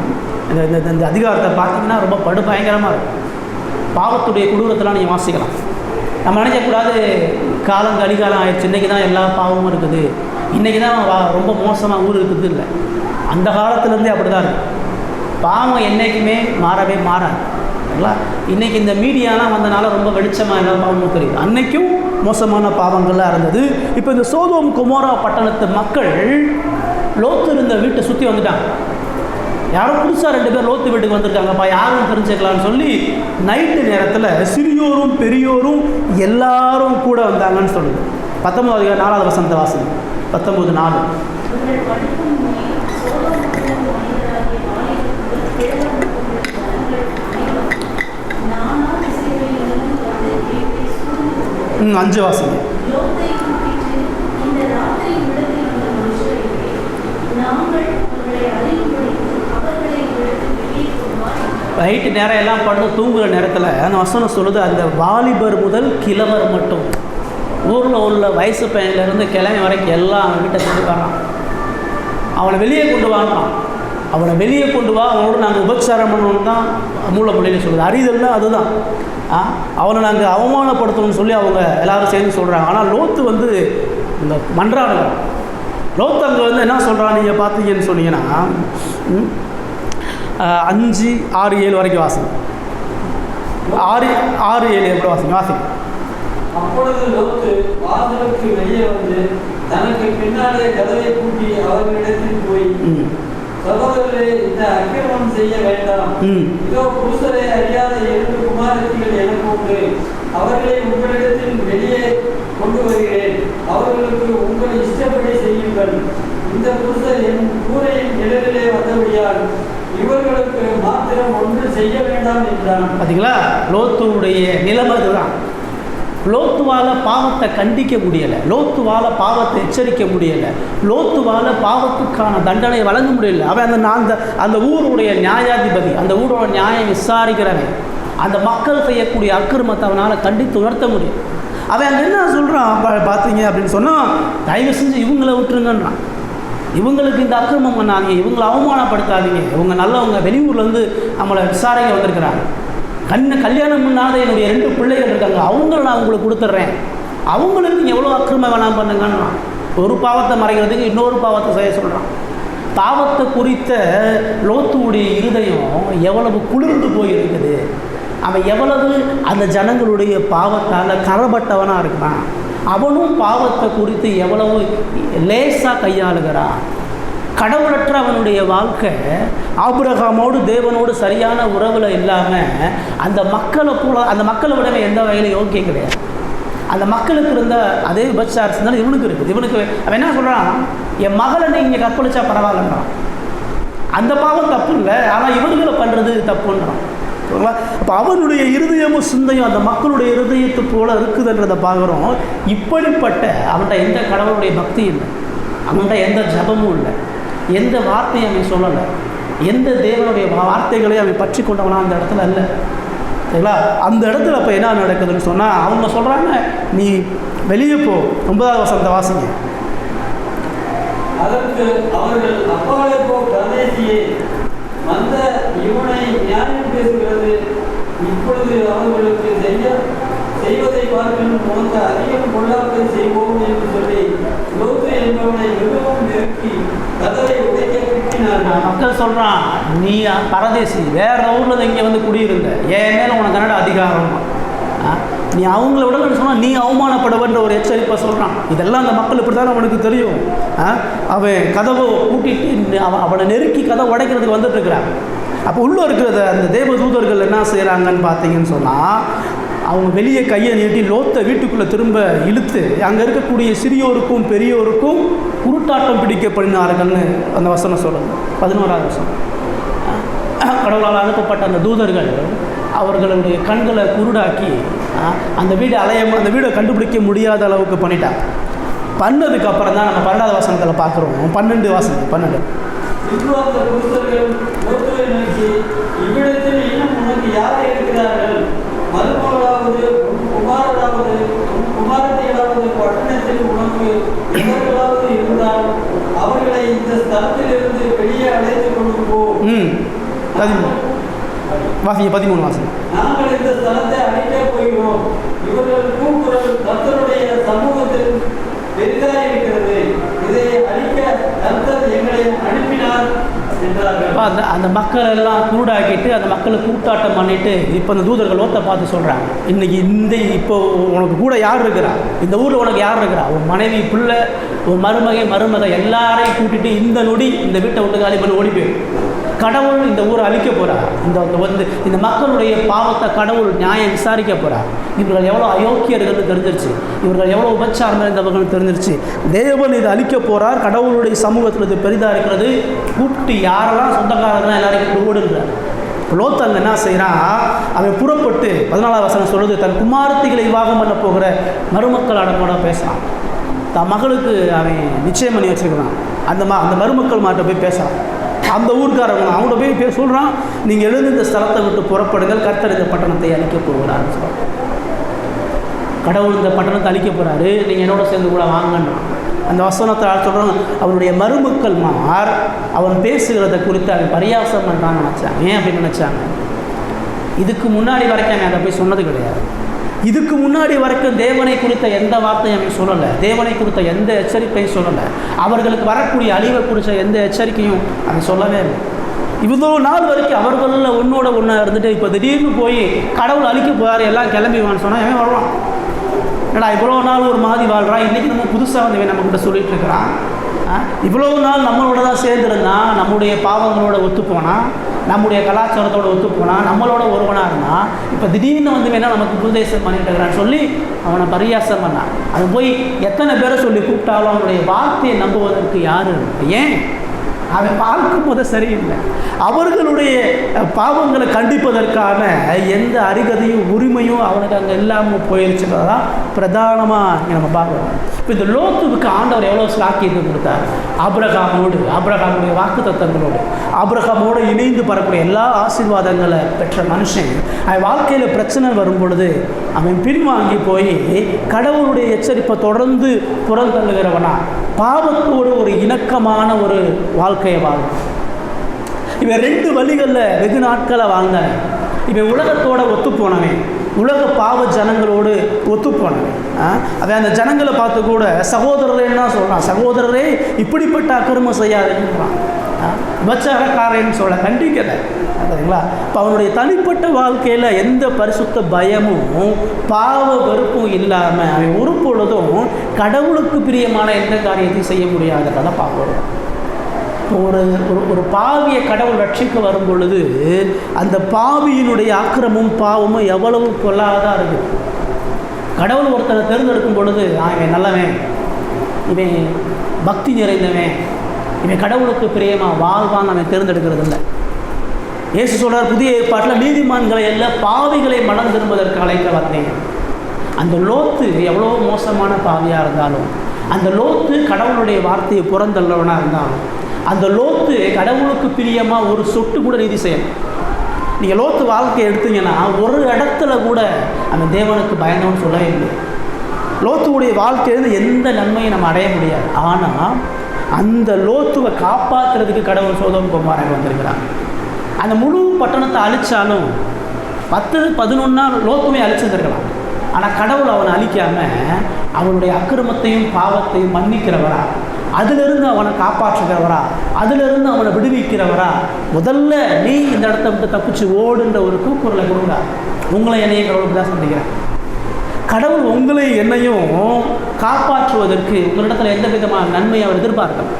இந்த அதிகாரத்தை பார்த்தீங்கன்னா ரொம்ப பயங்கரமாக இருக்கும். பாவத்துடைய கொடூரத்தெல்லாம் நீங்கள் வாசிக்கலாம். நம்ம நினைக்கக்கூடாது காலம் கலிகாலம் ஆயிடுச்சு, இன்றைக்கி தான் எல்லா பாவமும் இருக்குது, இன்றைக்கி தான் ரொம்ப மோசமாக ஊர் இருக்குது. இல்லை, அந்த காலத்துலேருந்தே அப்படி தான் இருக்குது. பாவம் என்றைக்குமே மாறவே மாறாது. இல்லைங்களா? இன்றைக்கி இந்த மீடியாலாம் வந்தனால ரொம்ப வெளிச்சமாக எல்லா பாவமும் தெரியுது. அன்றைக்கும் மோசமான பாவங்கள்லாம் இருந்தது. இப்போ இந்த சோதோம் கொமோரா பட்டணத்து மக்கள் லோத்து இருந்த வீட்டை சுற்றி வந்துட்டாங்க. யாரும் புதுசாக 2 பேர் லோத்து வீட்டுக்கு வந்திருக்காங்கப்பா, யாரும் தெரிஞ்சுக்கலான்னு சொல்லி நைட்டு நேரத்தில் சிறியோரும் பெரியோரும் எல்லாரும் கூட வந்தாங்கன்னு சொல்லுது. 19 4வது வசனத்தை வாசல் 19:4. அஞ்சு வாசல். நைட்டு நேரம் எல்லாம் படுத்து தூங்குகிற நேரத்தில் அந்த வசனம் சொல்லுது, அந்த வாலிபர் முதல் கிழவர் மட்டும், ஊரில் உள்ள வயசு பையன்லேருந்து கிழமை வரைக்கும் எல்லாம் அவன் வீட்டை கொண்டு வரான். அவனை வெளியே கொண்டு வாங்கலாம், அவனை வெளியே கொண்டு வா, அவனோடு நாங்கள் உபச்சாரம் பண்ணணும்னு தான் மூலமொழியில் சொல்லுது. அறிதல்னா அதுதான். அவனை நாங்கள் அவமானப்படுத்தணும்னு சொல்லி அவங்க எல்லோரும் சேர்ந்து சொல்கிறாங்க. ஆனால் லோத்து வந்து இந்த மன்றாடுகிறான். லோத்து அங்கே வந்து என்ன சொல்கிறான் நீங்கள் பார்த்தீங்கன்னு சொன்னீங்கன்னா 5, 6, 7 வரைக்கும் வாசிங்க. 6, 7 எப்படி வாசிங்க. அப்பொழுது லோத்து வாசலுக்கு வெளியே வந்து தனக்கு பின்னாலே கதவை பூட்டி அவர்களிடத்தில் போய், சகோதரரே, இந்த அக்கிரமம் செய்ய வேண்டாம். இதோ புருஷரை அறியாத 2 குமாரத்திகள் எனக்கு உண்டு. அவர்களை உங்களிடத்தில் வெளியே கொண்டு வருகிறேன். அவர்களுக்கு உங்கள் இஷ்டப்படி செய்யுங்கள். இந்த புருஷர் என் கூரையின் நிழலிலே வந்தபடியால் இவர்களுக்கு மாத்திரம் ஒன்று செய்ய வேண்டாம் என்றான். பார்த்தீங்களா, லோத்துடைய நிலைமை அதுதான். லோத்துவால் பாவத்தை கண்டிக்க முடியலை, லோத்துவால் பாவத்தை எச்சரிக்க முடியலை, லோத்துவால் பாவத்துக்கான தண்டனை வழங்க முடியலை. அவன் அந்த ஊருடைய நியாயாதிபதி, அந்த ஊரோட நியாயம் விசாரிக்கிறவன், அந்த மக்கள் செய்யக்கூடிய அக்கிரமத்தை அவனால் கண்டித்து உணர்த்த முடியும். அவன் அங்கே என்ன சொல்கிறான் பார்த்தீங்க அப்படின்னு சொன்னால், தயவு செஞ்சு இவங்களை விட்டுருங்கன்றான். இவங்களுக்கு இந்த அக்கிரமம் பண்ணாதீங்க, இவங்களை அவமானப்படுத்தாதீங்க, இவங்க நல்லவங்க, வெளியூர்லேருந்து நம்மளை விசாரிக்க வந்திருக்கிறாங்க. கல்யாணம் பண்ணாத என்னுடைய 2 பிள்ளைகள் இருக்காங்க, அவங்கள நான் உங்களுக்கு கொடுத்துட்றேன், அவங்களுக்கு நீங்கள் எவ்வளோ அக்கிரமம் வேணாம் பண்ணுங்கன்றான். ஒரு பாவத்தை மறைக்கிறதுக்கு இன்னொரு பாவத்தை செய்ய சொல்கிறான். பாவத்தை குறித்த லோத்துடைய இருதயம் எவ்வளவு குளிர்ந்து போயிருக்குது, அவன் எவ்வளவு அந்த ஜனங்களுடைய பாவத்தால் கரப்பட்டவனாக இருக்கிறான், அவனும் பாவத்தை குறித்து எவ்வளவு லேசாக கையாளுகிறான். கடவுளற்ற அவனுடைய வாழ்க்கை ஆபிரகாமோடு தேவனோடு சரியான உறவில் இல்லாமல் அந்த மக்களை போல, அந்த மக்களை விடவே எந்த வகையில் யோக்கியம் கிடையாது. அந்த மக்களுக்கு இருந்த அதே விபச்சாரம் தான் இவனுக்கு இருக்குது. இவனுக்கு அவன் என்ன சொல்கிறான், என் மகளை நீங்கள் கற்பழிச்சா பரவாயில்லன்றான். அந்த பாவம் தப்பு இல்லை, ஆனால் இவர்களை பண்ணுறது தப்புன்றான். அப்போ அவனுடைய இருதயமும் சிந்தையும் அந்த மக்களுடைய இருதயத்தை போல இருக்குதுன்றதை பார்க்குறோம். இப்படிப்பட்ட அவன்கிட்ட எந்த கடவுளுடைய பக்தி இல்லை, அவன்கிட்ட எந்த ஜபமும் இல்லை, எந்த வார்த்தையும் அவன் சொல்லலை, எந்த தேவனுடைய வார்த்தைகளையும் அவன் பற்றி கொண்டவனா அந்த இடத்துல இல்லை. சரிங்களா? அந்த இடத்துல அப்போ என்ன நடக்குதுன்னு சொன்னால், அவங்க சொல்கிறாங்க, நீ வெளியே போ. 9வது வசனத்தை வாசிங்க. அதற்கு அவர்கள், அப்பாலே போ பிரதேசியே, வந்த இவனை நியாயம் பேசுகிறது. இப்பொழுது அவர்களுக்கு செய்வதை பார்க்கணும், உனக்கு அதிகம் கொள்ளாப்பதை செய்வோம் என்று சொல்லி லோத்து என்பவனை மிகவும் நெருக்கி கதவை உடைக்க கிட்டினார்கள். மக்கள் சொல்கிறான், நீ பரதேசி, வேற ஊரில் இங்கே வந்து குடியிருந்த, என் மேலே உனக்கு என்னடா அதிகாரம், நீ அவங்கள விடலன்னு சொன்னால் நீ அவமானப்படுவன்ற ஒரு எச்சரிப்பை சொல்கிறான். இதெல்லாம் அந்த மக்கள் இப்படி தான் அவனுக்கு தெரியும். அவன் கதவை கூட்டிட்டு அவனை நெருக்கி கதவை உடைக்கிறதுக்கு வந்துட்டுருக்கிறான். அப்போ உள்ளே இருக்கிறத அந்த தேவதூதர்கள் என்ன செய்கிறாங்கன்னு பார்த்தீங்கன்னு சொன்னால், அவங்க வெளியே கையை நீட்டி லோத்தை வீட்டுக்குள்ளே திரும்ப இழுத்து அங்கே இருக்கக்கூடிய சிறியோருக்கும் பெரியோருக்கும் குருட்டாட்டம் பிடிக்கப்படினார்கள்னு அந்த வசனம் சொல்லுது. 11வது வசனம். கடவுளால் அனுப்பப்பட்ட அந்த தூதர்கள் அவர்களுடைய கண்களை குருடாக்கி அந்த வீடை கண்டுபிடிக்க முடியாத அளவுக்கு பண்ணிட்டாங்க. பண்ணதுக்கு அப்புறம் தான் நம்ம 12வது வசனத்தில் பார்க்குறோம். 12 வாசனம் 12. இவ்விடத்தில் இன்னும் உனக்கு யார் இருக்கிறார்கள்? மருமகளாவது குமாரராவது குமாரத்திகளாவது பட்டணத்தில் உனக்கு இவர்களாவது இருந்தால் அவர்களை இந்த ஸ்தலத்திலிருந்து வெளியே அழைத்து கொண்டு போ. 13 வாசனம். நாங்கள் இந்த ஸ்தலத்தை அழிக்க போகிறோம். இவர்கள் கூக்குரல் கர்த்தருடைய சமூகத்தில் பெரிதாக இருக்கிறது. இதை அழிக்க கர்த்தர் எங்களை அனுப்பினார் என்றார்கள். அந்த மக்கள் எல்லாம் குருடாக்கிட்டு அந்த மக்களை கூட்டாட்டம் பண்ணிட்டு இப்போ அந்த தூதர்கள் லோத்தை பார்த்து சொல்கிறாங்க, இன்னைக்கு இப்போ உனக்கு கூட யார் இருக்கிறா, இந்த ஊரில் உனக்கு யார் இருக்கிறா, உன் மனைவி பிள்ளை உன் மருமக எல்லாரையும் கூட்டிட்டு இந்த நொடி இந்த வீட்டை விட்டு காலி பண்ணி ஓடி போயிடும். கடவுள் இந்த ஊரை அழிக்க போகிறார். இந்த மக்களுடைய பாவத்தை கடவுள் நியாயம் விசாரிக்க போகிறார். இவர்கள் எவ்வளோ அயோக்கியர்கள்னு தெரிஞ்சிருச்சு, இவர்கள் எவ்வளோ உபச்சாரம் இருந்தவர்கள் தெரிஞ்சிருச்சு. தேவன் இதை அழிக்க போகிறார். கடவுளுடைய சமூகத்தில் இது பெரிதாக இருக்கிறது. கூப்பிட்டு யாரெல்லாம் சொந்தக்காரர்கள்லாம் எல்லாரையும் ஓடுகிறார். லோத்து அங்கே என்ன செய்கிறான், அவன் புறப்பட்டு 14வது வசனம் சொல்லுது, தன் குமாரத்திகளை விவாகம் பண்ண போகிற மருமக்கள் அடங்கோட பேசுகிறான். தன் மகளுக்கு அவன் நிச்சயம் பண்ணி வச்சுருக்கிறான். அந்த மருமக்கள் மாட்ட போய் பேசுகிறான். அந்த ஊர்க்காரங்க அவங்கள போய் சொல்கிறான், நீங்கள் எழுந்து இந்த ஸ்தலத்தை விட்டு புறப்படுங்கள், கர்த்தர் இந்த பட்டணத்தை அழிக்க போகிறாருன்னு சொல்கிறார். கடவுள் இந்த பட்டணத்தை அழிக்க போகிறாரு, நீங்கள் என்னோட சேர்ந்து கூட வாங்கன்றான். அந்த வசனத்தை சொல்கிறாங்க, அவருடைய மருமக்கள் அவன் பேசுகிறத குறித்து அவன் பரியாசம் பண்ணுறான்னு நினச்சாங்க. ஏன் அப்படின்னு நினச்சாங்க? இதுக்கு முன்னாடி வரைக்கும் அவன் அதை போய் சொன்னது கிடையாது. இதுக்கு முன்னாடி வரைக்கும் தேவனை குறித்த எந்த வார்த்தையும் அவன் சொல்லலை, தேவனை குறித்த எந்த எச்சரிக்கையும் சொல்லலை, அவர்களுக்கு வரக்கூடிய அழிவை குறித்த எந்த எச்சரிக்கையும் அவன் சொல்லவே இல்லை. இவ்வளோ நாள் வரைக்கும் அவர்களில் ஒன்றோட ஒன்றா இருந்துட்டு இப்போ திடீர்னு போய் கடவுள் அழிக்க போகிறாரு, எல்லாம் கிளம்பிவான்னு சொன்னால் அவன் வருவான். ஏடா இவ்வளோ நாள் ஒரு மாதிரி வாழ்கிறான், இன்றைக்கி நம்ம புதுசாக வந்து நம்மக்கிட்ட சொல்லிகிட்டு இருக்கிறான். இவ்வளோ நாள் நம்மளோட தான் சேர்ந்துருந்தான், நம்முடைய பாவங்களோட ஒத்துப்போனான், நம்முடைய கலாச்சாரத்தோடு ஒத்துப்போனான், நம்மளோட ஒருவனாக இருந்தான், இப்போ திடீர்னு வந்து வேணால் நமக்கு உபதேசம் பண்ணிட்டு இருக்கிறான்னு சொல்லி அவனை பரியாசம் பண்ணான். அது போய் எத்தனை பேரை சொல்லி கூப்பிட்டாலும் அவனுடைய வார்த்தையை நம்புவதற்கு யார்? ஏன்? அவன் பார்க்கும் போது சரியில்லை. அவர்களுடைய பாவங்களை கண்டிப்பதற்கான எந்த அறிகதையும் உரிமையும் அவனுக்கு அங்கே இல்லாமல் போயிடுச்சுதான் பிரதானமாக நம்ம பார்க்குறோம். இப்போ இந்த லோத்துவுக்கு ஆண்டவர் எவ்வளோ ஸ்லாக்கியத்தை கொடுத்தார். ஆபிரகாமுடைய வாக்கு தத்தங்களோடு ஆபிரகாமோடு இணைந்து பரக்கூடிய எல்லா ஆசீர்வாதங்களை பெற்ற மனுஷன் அவன் வாழ்க்கையில் பிரச்சனை வரும் பொழுது அவன் பின்வாங்கி போய் கடவுளுடைய எச்சரிப்பை தொடர்ந்து புறந்தள்ளுகிறவனா பாவத்தோடு ஒரு இணக்கமான ஒரு வாழ்க்கையை வாழும். இவன் 2 வழிகளில் வெகு நாட்களை வாழ்ந்தவன். இவன் உலகத்தோட ஒத்து போனவன், உலக பாவ ஜனங்களோடு ஒத்து போனவன். அவன் அந்த ஜனங்களை பார்த்து கூட சகோதரரேன்னா சொல்கிறான், சகோதரரே இப்படிப்பட்ட அக்கிரமம் செய்யாதுன்றான். விபச்சாரக்காரன்னு சொல்ல கண்டிக்கலை சரிங்களா. இப்போ அவனுடைய தனிப்பட்ட வாழ்க்கையில் எந்த பரிசுத்த பயமும் பாவ வெறுப்பும் இல்லாமல் அவன் ஒரு பொழுதும் கடவுளுக்கு பிரியமான எந்த காரியத்தையும் செய்ய முடியாததை பார்க்கணும். ஒரு பாவியை கடவுள் ரட்சிக்க வரும் பொழுது அந்த பாவியினுடைய அக்கிரமும் பாவமும் எவ்வளவு கொள்ளாதான் இருக்குது. கடவுள் ஒருத்தரை தேர்ந்தெடுக்கும் பொழுது இவன் நல்லவன், இவன் பக்தி நிறைந்தவன், இவன் கடவுளுக்கு பிரியமாக வாழ்வான் அவன் தேர்ந்தெடுக்கிறது இல்லை. இயேசு சொல்கிறார், புதிய ஏற்பாட்டில் நீதிமான்களை எல்லாம் பாவிகளை மனம் திரும்புவதற்கு அழைக்க வந்தேன். அந்த லோத்து எவ்வளோ மோசமான பாவியாக இருந்தாலும், அந்த லோத்து கடவுளுடைய வார்த்தையை புறந்தள்ளவனாக இருந்தாலும், அந்த லோத்து கடவுளுக்கு பிரியமாக ஒரு சொட்டு கூட நீதி செய்யணும். நீங்கள் லோத்து வாழ்க்கையை எடுத்தீங்கன்னா ஒரு இடத்துல கூட அந்த தேவனுக்கு பயந்தவன்னு சொல்லவே இல்லை. லோத்துவுடைய வாழ்க்கையிலிருந்து எந்த நன்மையும் நம்ம அடைய முடியாது. ஆனால் அந்த லோத்துவை காப்பாற்றுறதுக்கு கடவுள் சோதோம் குமாரன் வந்திருக்கிறாங்க. அந்த முழு பட்டணத்தை அழித்தாலும் 10-11 நாள் லோத்துமே அழிச்சிருந்துருக்கலாம். ஆனால் கடவுள் அவனை அழிக்காமல் அவனுடைய அக்கிரமத்தையும் பாவத்தையும் மன்னிக்கிறவரா, அதிலிருந்து அவனை காப்பாற்றுகிறவரா, அதிலிருந்து அவனை விடுவிக்கிறவரா, முதல்ல நீ இந்த இடத்த விட்டு தப்பிச்சு ஓடுன்ற ஒரு கூக்குரலை கொடுங்க. உங்களை என்னையும் கடவுளுக்கு தான் சந்திக்கிறேன். கடவுள் உங்களை என்னையும் காப்பாற்றுவதற்கு உங்களிடத்தில் எந்த விதமான நன்மையை அவர் எதிர்பார்க்கணும்.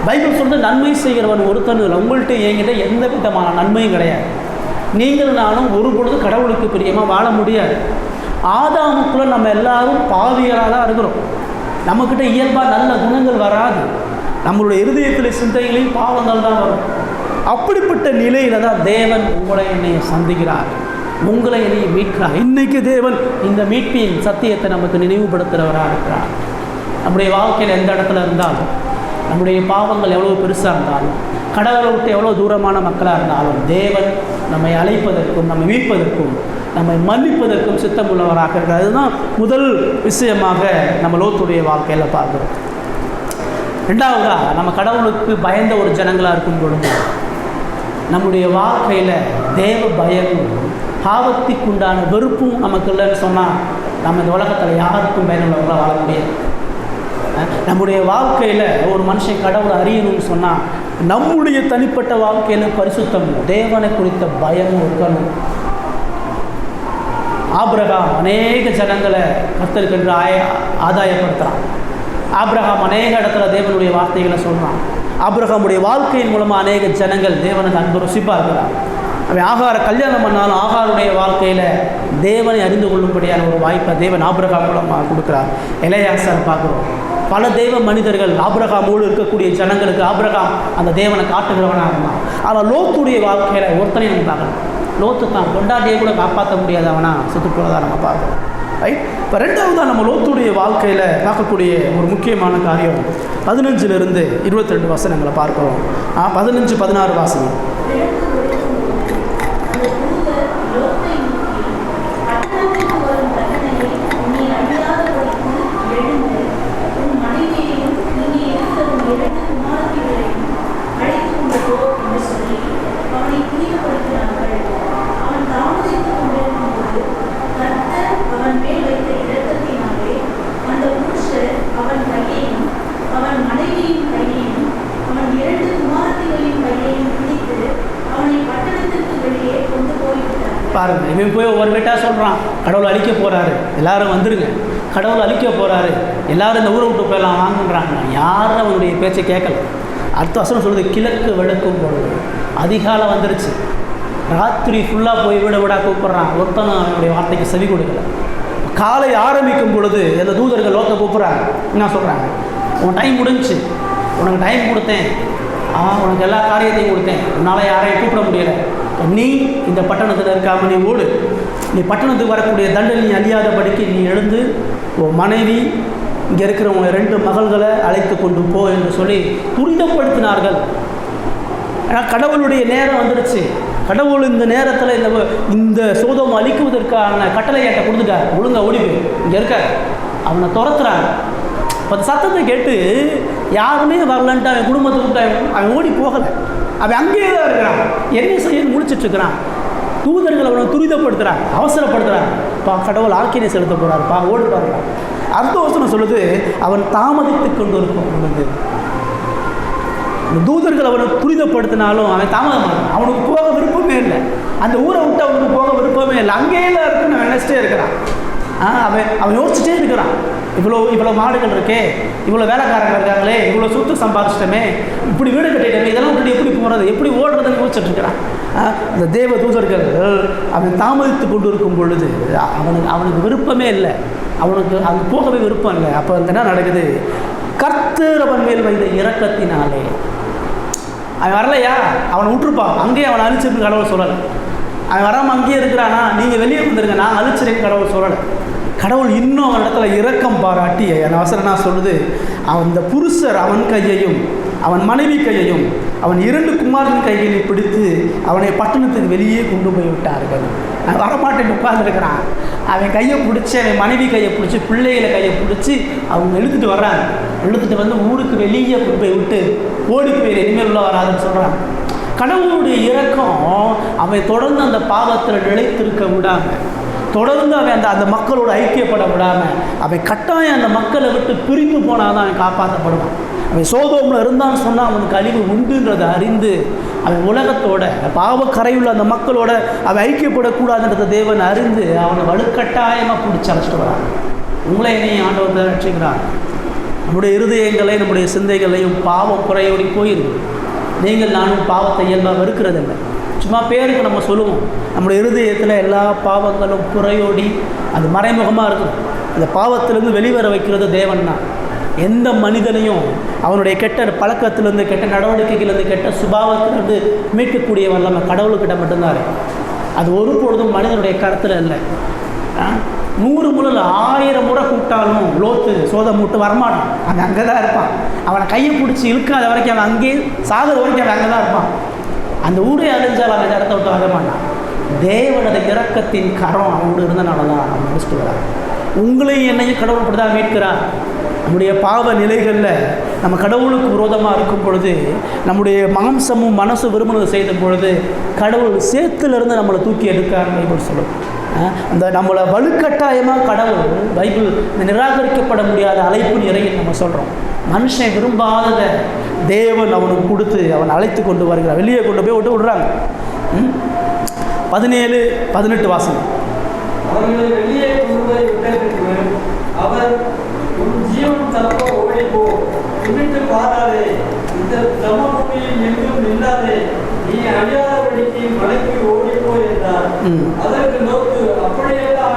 பைபிள் சொல்லிட்டு நன்மை செய்கிறவன் ஒருத்தன் இல்லை. உங்கள்கிட்ட என்கிட்ட எந்த விதமான நன்மையும் கிடையாது. நீங்கள் நானும் ஒரு பொழுது கடவுளுக்கு பிரியமாக வாழ முடியாது. ஆதாமுக்குள்ளே நம்ம எல்லாரும் பாவிகளாக தான் இருக்கிறோம். நம்மக்கிட்ட இயல்பாக நல்ல குணங்கள் வராது. நம்மளுடைய இருதயத்தில் சிந்தைகளையும் பாவங்கள் தான் வரும். அப்படிப்பட்ட நிலையில் தான் தேவன் உங்களை என்னையை சந்திக்கிறார், உங்களை என்னையை மீட்கிறார். இன்றைக்கு தேவன் இந்த மீட்பின் சத்தியத்தை நமக்கு நினைவுபடுத்துகிறவராக இருக்கிறார். நம்முடைய வாழ்க்கையில் எந்த இடத்துல இருந்தாலும், நம்முடைய பாவங்கள் எவ்வளோ பெருசாக இருந்தாலும், கடவுளை விட்டு எவ்வளோ தூரமான மக்களாக இருந்தாலும், தேவன் நம்மை அழைப்பதற்கும் நம்மை மீட்பதற்கும் நம்மை மன்னிப்பதற்கும் சித்தமுள்ளவராக இருக்கிறார். அதுதான் முதல் விஷயமாக நம்ம லோத்துடைய வாழ்க்கையில் பார்க்குறோம். ரெண்டாவதாக, நம்ம கடவுளுக்கு பயந்த ஒரு ஜனங்களாக இருக்கும் பொழுது நம்முடைய வாழ்க்கையில் தேவ பயமும் பாவத்திற்குண்டான வெறுப்பும் நமக்கு இல்லைன்னு சொன்னால் நம்ம இந்த உலகத்தில் யாருக்கும் பயனுள்ளவர்களாக வாழ முடியாது. நம்முடைய வாழ்க்கையில் ஒரு மனுஷன் கடவுளை அறியணும்னு சொன்னால் நம்முடைய தனிப்பட்ட வாழ்க்கையில் பரிசுத்தம், தேவனை குறித்த பயமும் இருக்கணும். ஆபிரகாம் அநேக ஜனங்களை கர்த்தருக்கென்று ஆதாயப்படுத்துகிறான். ஆபிரகாம் அநேக இடத்துல தேவனுடைய வார்த்தைகளை சொல்கிறான். ஆபிரகாமுடைய வாழ்க்கையின் மூலமாக அநேக ஜனங்கள் தேவனுக்கு அன்பு ருசிப்பாக இருக்கிறார். அவன் ஆகார கல்யாணம் பண்ணாலும் ஆகாருடைய வாழ்க்கையில் தேவனை அறிந்து கொள்ளும்படியான ஒரு வாய்ப்பை தேவன் ஆபிரகாம் மூலமாக கொடுக்குறார். எலெயாசார் பார்க்குறோம். பல தெய்வ மனிதர்கள் ஆபிரகாமோடு இருக்கக்கூடிய ஜனங்களுக்கு ஆபிரகாம் அந்த தேவனை காட்டுகிறவனாக இருந்தான். ஆனால் லோத்துடைய வாழ்க்கையில் ஒருத்தனையும் நம்ம பார்க்கணும். லோத்து தான் கொண்டாட்டியை கூட காப்பாற்ற முடியாதவனா செத்து போனதாக நம்ம பார்க்குறோம். ரைட். இப்போ ரெண்டாவதாக நம்ம லோத்துடைய வாழ்க்கையில் பார்க்கக்கூடிய ஒரு முக்கியமான காரியம் 15 22 வசனங்களை பார்க்கிறோம். 15 16 வாசனம். பாருங்கள், இவன் போய் ஒவ்வொரு வீட்டாக சொல்கிறான், கடவுள் அழிக்க போகிறாரு, எல்லாரும் வந்துடுங்க, கடவுள் அழிக்க போகிறாரு, எல்லாரும் இந்த ஊரை விட்டு போயெல்லாம் வாங்குன்றாங்க. யாரும் அவனுடைய பேச்சை கேட்கல. அடுத்த வசனம் சொல்லுது, கிழக்கு வெளுக்கும் பொழுது அதிகாலை வந்துருச்சு. ராத்திரி ஃபுல்லாக போய் வீட விடா கூப்பிட்றான். ஒருத்தனும் அவனுடைய வார்த்தைக்கு செவி கொடுக்கல. காலை ஆரம்பிக்கும் பொழுது அந்த தூதர்கள் லோத்தை கூப்பிட்றாங்க. என்ன சொல்கிறாங்க? உன் டைம் முடிஞ்சு, உனக்கு டைம் கொடுத்தேன், உனக்கு எல்லா காரியத்தையும் கொடுத்தேன், உன்னால் யாரையும் கூப்பிட முடியலை, நீ இந்த பட்டணத்தில் இருக்காமல் நீ ஓடு, நீ பட்டணத்துக்கு வரக்கூடிய தண்டனை நீ அழியாதபடிக்கு நீ எழுந்து உன் மனைவி இங்கே இருக்கிறவங்க 2 மகள்களை அழைத்து கொண்டு போ என்று சொல்லி துரிதப்படுத்தினார்கள். ஏன்னா கடவுளுடைய நேரம் வந்துடுச்சு. கடவுள் இந்த நேரத்தில் இந்த சோதோம் அழிக்குவதற்கான கட்டளையாட்டை கொடுத்துட்டார். ஒழுங்காக ஓடி போய் இங்கே இருக்கார். அவனை துரத்துறாங்க. இப்போ அந்த சத்தத்தை கேட்டு யாருமே வரலன்ட்டு அவன் குடும்பத்தை கூப்பிட்டு அவன் ஓடி போகலை. அவன் அங்கேயே தான் இருக்கிறான். என்ன செய்ய முடிச்சிட்ருக்கிறான். தூதர்கள் அவனை துரிதப்படுத்துகிறான், அவசரப்படுத்துகிறான். கடவுள் ஆக்கினை செலுத்த போகிறாருப்பா, ஓடி பாருங்க. அடுத்த வசனம் சொல்லுது, அவன் தாமதித்து கொண்டு இருக்கும் பொழுது. தூதர்கள் அவனை துரிதப்படுத்தினாலும் அவன் தாமதமான, அவனுக்கு போக விருப்பமே இல்லை. அந்த ஊரை விட்டு அவனுக்கு போக விருப்பமே இல்லை. அங்கேயே தான் இருக்குன்னு அவன் நினச்சிட்டே இருக்கிறான். அவன் யோசிச்சுட்டே இருக்கிறான். இவ்வளோ மாடுகள் இருக்கே, இவ்வளோ வேலைக்காரங்க இருக்காங்களே, இவ்வளோ சொத்து சம்பாதிச்சிட்டமே, இப்படி வீடு கட்டிட்டமே, இதெல்லாம் விட்டுட்டு எப்படி போகிறது, எப்படி ஓடுறதுன்னு யோசிச்சுட்டு இருக்கிறான். இந்த தேவ தூதர்கள் அவன் தாமதித்து கொண்டு இருக்கும் பொழுது அவனுக்கு விருப்பமே இல்லை. அவனுக்கு அங்கே போகவே விருப்பம் இல்லை. அப்போ அந்த என்ன நடக்குது? கர்த்தர் அவன் மேல் வைத்த இரக்கத்தினாலே அவன் வரலையா, அவனை விட்டுருப்பான். அங்கேயே அவனை அழிச்சிருந்து கடவுள் சொல்லலை. அவன் வராமல் அங்கேயே இருக்கிறானா, நீங்கள் வெளியே வந்துருங்க, நான் அழிச்சிருக்கேன் கடவுள் சொல்லலை. கடவுள் இன்னும் அவன் இடத்துல இரக்கம் பாராட்டி அந்த வசனம் நான் சொல்லுது, அவன் இந்த புருஷர் அவன் கையையும் அவன் மனைவி கையையும் அவன் 2 குமாரன் கைகளையும் பிடித்து அவனை பட்டணத்துக்கு வெளியே கொண்டு போய் விட்டார்கள். அவன் வரமாட்டேன் உட்கார்ந்துருக்கிறான். அவன் கையை பிடிச்சி, அவன் மனைவி கையை பிடிச்சி, பிள்ளைகளை கையை பிடிச்சி அவங்க இழுத்துட்டு வர்றாங்க. இழுத்துட்டு வந்து ஊருக்கு வெளியே கொண்டு போய் விட்டு ஓடி போய் இனிமேல் உள்ள வராதுன்னு சொல்கிறான். கடவுளுடைய இரக்கம் அவன் தொடர்ந்து அந்த பாவத்தில் நிலைத்திருக்க விடாமல், தொடர்ந்து அவன் அந்த மக்களோடு ஐக்கியப்பட விடாமல், அவன் கட்டாயம் அந்த மக்களை விட்டு பிரிந்து போனால் தான் அவன் காப்பாற்றப்படுவான். அவன் சோதோமில் இருந்தான்னு சொன்னால் அவனுக்கு அழிவு உண்டுன்றதை அறிந்து அவன் உலகத்தோட பாவக்கரையுள்ள அந்த மக்களோட அவன் ஐக்கியப்படக்கூடாதுன்றதை தேவன் அறிந்து அவனை வலுக்கட்டாயமாக பிடிச்சி அழைச்சிட்டு வரான். உங்களை என்னையும் ஆண்டவர் ரட்சிக்கிறான். நம்முடைய இருதயங்களை நம்முடைய சிந்தைகளையும் பாவம் குறையோடி போயிருக்கு. நீங்கள் நானும் பாவத்தை இயல்பாக வெறுக்கிறதில்லை. சும்மா பேருக்கு நம்ம சொல்லுவோம். நம்முடைய இருதயத்தில் எல்லா பாவங்களும் குறையோடி அது மறைமுகமாக இருக்கும். அந்த பாவத்திலேருந்து வெளிவர வைக்கிறது தேவன் தான். எந்த மனிதனையும் அவனுடைய கெட்ட பழக்கத்திலேருந்து, கெட்ட நடவடிக்கைகளிலிருந்து, கெட்ட சுபாவத்திலிருந்து மீட்கக்கூடிய வல்லமை கடவுளுக்கிட்ட மட்டும்தான். அது ஒரு பொழுதும் மனிதனுடைய கருத்தில் இல்லை. 100 முறை 1000 முறை கூப்பிட்டாலும் லோத்து சோதம் மூட்டு வரமாட்டான். அவன் அங்கே தான் இருப்பான். அவனை கையை பிடிச்சி இழுக்காத வரைக்கும் அவன் அங்கேயே சாகிற வரைக்கும் அவன் அங்கே தான் இருப்பான். அந்த ஊரே அழிஞ்சால் அவன் அந்த இடத்த விட்டு வர மாட்டான். தேவனது இரக்கத்தின் கரம் அவனோடு இருந்தனால தான் அவன் முடிச்சுட்டு வரான். உங்களையும் என்னையும் கடவுள் இப்படி தான் மீட்கிறான். நம்முடைய பாவ நிலைகளில் நம்ம கடவுளுக்கு விரோதமாக இருக்கும் பொழுது, நம்முடைய மாம்சமும் மனசு விரும்பினது செய்த பொழுது கடவுள் சேத்துலேருந்து நம்மளை தூக்கி எடுக்கான்னு பைபிள் சொல்லும். அந்த நம்மளை வலுக்கட்டாயமாக கடவுள் பைபிள் இந்த நிராகரிக்கப்பட முடியாத அழைப்பு நிறைய நம்ம சொல்கிறோம். மனுஷன் விரும்பாததை தேவன் அவனுக்கு கொடுத்து அவன் அழைத்து கொண்டு வருகிறான். வெளியே கொண்டு போய் விடுறாங்க. 17-18 வாசனம். அவர்களை வெளியே கொண்டு போய் விட்டதற்கு அவர், உன் ஜீவன் தப்ப ஓடிப்போ, துணித்து பாராதே, இந்த சமபூமியில் எங்கும் நில்லாதே, நீ அழியாதபடிக்கு மலைக்கு ஓடிப்போ என்றார். அதற்கு லோத்து அப்படியெல்லாம்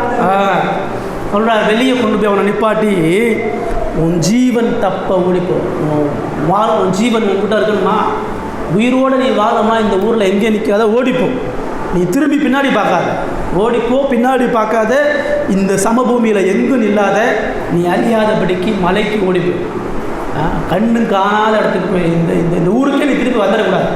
சொல்கிறார், வெளியே கொண்டு போய் அவனை நிப்பாட்டி, உன் ஜீவன் தப்ப ஓடிப்போ, உன் ஜீவன் உன்கிட்ட இருக்கணுமா, உயிரோடு நீ வாழமா, இந்த ஊரில் எங்கே நிற்காத ஓடிப்போ, நீ திரும்பி பின்னாடி பார்க்காத, ஓடிப்போ, பின்னாடி பார்க்காத, இந்த சமபூமியில் எங்கும் இல்லாத, நீ அழியாதபடிக்கு மலைக்கு ஓடிப்போ. கண்ணு காணாத இடத்துக்கு போய் இந்த இந்த ஊருக்கே நீ திருப்பி வந்துடக்கூடாது.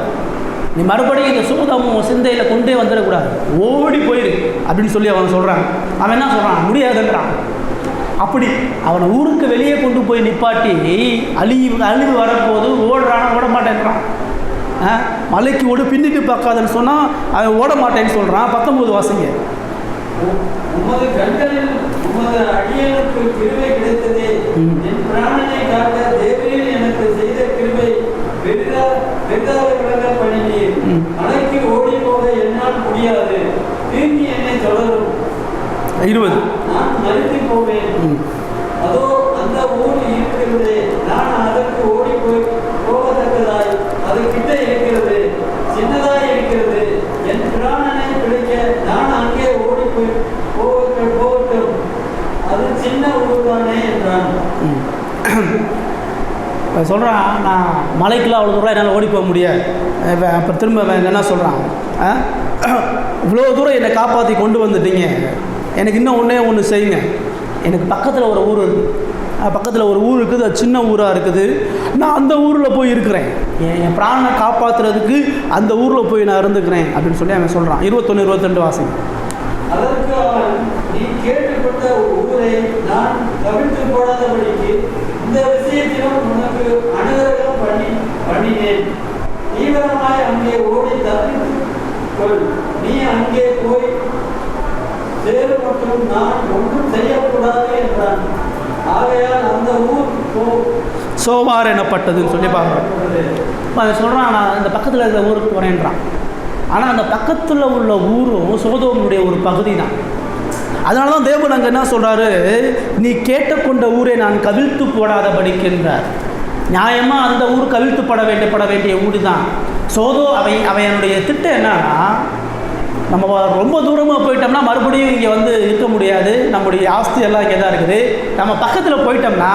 நீ மறுபடியும் இந்த சோதமும் சிந்தையில் கொண்டே வந்துடக்கூடாது. ஓடி போயிரு அப்படின்னு சொல்லி அவன் சொல்கிறான். அவன் என்ன சொல்கிறான்? முடியாதுன்றான். அப்படி அவனை ஊருக்கு வெளியே கொண்டு போய் நிப்பாட்டி அழிவு வரப்போது ஓடுறானா, ஓட மாட்டேன்றான். மலைக்கு ஓடு, பின்னிட்டு பார்க்காதுன்னு சொன்னால் அவன் ஓட மாட்டேன்னு சொல்கிறான். 19 வாசிங்க. உமது கண்களில் உமது அடியனுக்கு கிருபை கிடைத்ததே, என் பிராணனை காக்க தேவரீர் எனக்கு செய்த கிருபை பெரிதாக விளங்க பண்ணினீர். மலைக்கு ஓடி போக என்னால் முடியாது, திரும்பி என்னை தொடரும். 20 நான் மறித்து போவேன். அதோ அந்த ஊர் இருக்கிறது, நான் அதற்கு ஓடி போகத்தக்கதாய் அது கிட்ட இருக்கிறது, சின்னதாய் இருக்கிறது. என் பிராணனை பிடிக்க நான் அங்கே ஓடி போகட்டும், அது சின்ன ஊர் தானே என்றான். இப்போ சொல்கிறான், நான் மலைக்கெல்லாம் அவ்வளோ தூரம் என்னால் ஓடி போக முடியாது. அப்போ திரும்ப என்ன சொல்கிறான்? இவ்வளோ தூரம் என்னை காப்பாற்றி கொண்டு வந்துட்டீங்க, எனக்கு இன்னும் ஒன்று செய்யுங்க. எனக்கு பக்கத்தில் ஒரு ஊர் இருக்குது, பக்கத்தில் ஒரு ஊர் இருக்குது, அது சின்ன ஊராக இருக்குது. நான் அந்த ஊரில் போய் இருக்கிறேன், என் பிராணனை காப்பாற்றுறதுக்கு அந்த ஊரில் போய் நான் இருந்துக்கிறேன் அப்படின்னு சொல்லி அவன் சொல்கிறான். 21, 22 வாசிங்க. அதற்கு அவன், நீ கேட்டுக்கொண்ட ஊரை நான் கவிழ்த்து போடாதபடிக்கு இந்த விஷயத்திலும் உனக்கு அனுகிரகம் பண்ணினேன். தீவிரமாய் அங்கே ஓடி தப்பித்துக்கொள், நீ அங்கே போய் சேரு மற்றும் நான் ஒன்றும் செய்யக்கூடாது என்றான். ஆகையால் அந்த ஊர் சோவார் எனப்பட்டதுன்னு சொல்லி பார்க்குறேன். அவன் சொல்கிறான், நான் இந்த பக்கத்தில் இருக்கிற ஊருக்கு போகிறேன்றான். ஆனால் அந்த பக்கத்தில் உள்ள ஊரும் சோதோமுடைய ஒரு பகுதி தான். அதனால தான் தேவன் அங்கே என்ன சொல்கிறாரு? நீ கேட்டுக்கொண்ட ஊரை நான் கவிழ்த்து போடாதபடிக்கின்றார். நியாயமாக அந்த ஊர் கவிழ்த்து பட வேண்டிய ஊர் தான் சோதோ. அவையனுடைய திட்டம் என்னன்னா, நம்ம ரொம்ப தூரமாக போயிட்டோம்னா மறுபடியும் இங்கே வந்து இருக்க முடியாது, நம்முடைய ஆஸ்தி எல்லாம் இங்கே தான் இருக்குது. நம்ம பக்கத்தில் போயிட்டோம்னா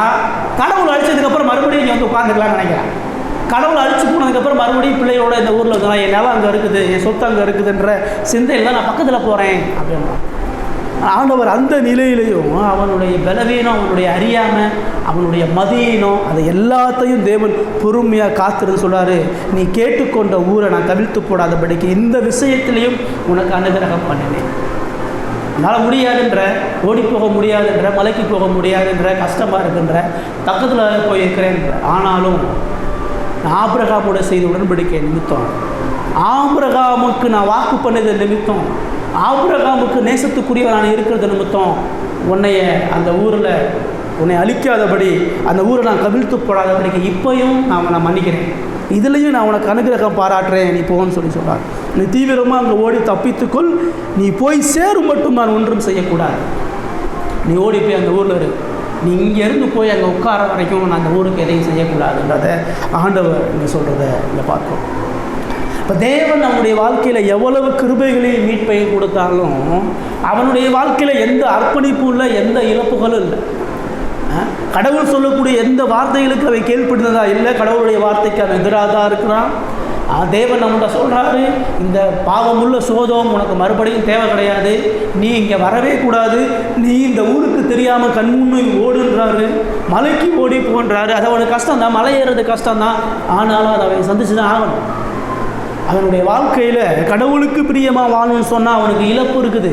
கடவுள் அழிச்சதுக்கப்புறம் மறுபடியும் இங்கே வந்து உட்காந்துக்கலாம்னு நினைக்கிறேன். கடவுள் அழிச்சு போனதுக்கப்புறம் மறுபடியும் பிள்ளையோட இந்த ஊரில் இருக்கலாம், என் நிலம் அங்கே இருக்குது, என் சொத்து அங்கே இருக்குதுன்ற சிந்தையில் தான் நான் பக்கத்தில் போகிறேன் அப்படின்னா. ஆண்டவர் அந்த நிலையிலையும் அவனுடைய பலவீனம், அவனுடைய அறியாமல், அவனுடைய மதியினம், அதை எல்லாத்தையும் தேவன் பொறுமையாக காத்திருந்து சொல்கிறாரு, நீ கேட்டுக்கொண்ட ஊரை நான் கவிழ்த்து போடாதபடிக்கு இந்த விஷயத்திலையும் உனக்கு அனுகிரகம் பண்ணினேன். என்னால் முடியாதுன்ற, ஓடி போக முடியாதுன்ற, மலைக்கு போக முடியாதுன்ற, கஷ்டமாக இருக்குன்ற, பக்கத்தில் போயிருக்கிறேன். ஆனாலும் ஆபிரகாமோட செய்த உடன்படிக்கை நிமித்தம், ஆபிரகாமுக்கு நான் வாக்கு பண்ணது நிமித்தம், ஆபிரகாமுக்கு நேசத்துக்குரிய நான் இருக்கிறது நிமித்தம் உன்னைய அந்த ஊரில் உன்னை அழிக்காதபடி, அந்த ஊரை நான் கவிழ்த்து போடாதபடிக்கு இப்பையும் நான் மன்னிக்கிறேன், இதுலேயும் நான் உனக்கு அனுகிரகம் பாராட்டுறேன், நீ போன்னு சொல்லி சொல்கிறார். நீ தீவிரமாக அங்கே ஓடி தப்பித்துக்கொள், நீ போய் சேரும் மட்டும் நான் ஒன்றும் செய்யக்கூடாது. நீ ஓடி போய் அந்த ஊரில் இரு, நீ இங்கேருந்து போய் அங்கே உட்கார வரைக்கும் நான் அந்த ஊருக்கு எதையும் செய்யக்கூடாதுன்றதை ஆண்டவர் இங்கே சொல்கிறத இங்கே பார்க்கணும். இப்போ தேவன் நம்முடைய வாழ்க்கையில் எவ்வளவு கிருபைகளையும் மீட்பையும் கொடுத்தாலும் அவனுடைய வாழ்க்கையில் எந்த அர்ப்பணிப்பும் இல்லை, எந்த இழப்புகளும் இல்லை. கடவுள் சொல்லக்கூடிய எந்த வார்த்தைகளுக்கு அவன் கேள்விப்படுறதா இல்லை, கடவுளுடைய வார்த்தைக்கு அவன் எதிராக தான் இருக்கிறான். தேவன் நம்மகிட்ட சொல்கிறாரு, இந்த பாவமுள்ள சோதம் உனக்கு மறுபடியும் தேவை கிடையாது, நீ இங்கே வரவே கூடாது, நீ இந்த ஊருக்கு தெரியாமல் கண்முன்னு ஓடுன்றாரு, மலைக்கு ஓடி போன்றாரு. அது அவனுக்கு கஷ்டம்தான், மலை ஏறுறது கஷ்டம்தான், ஆனாலும் அதை அவன் சந்திச்சு தான் ஆகணும். அவனுடைய வாழ்க்கையில் கடவுளுக்கு பிரியமாக வாழணும்னு சொன்னால் அவனுக்கு இழப்பு இருக்குது,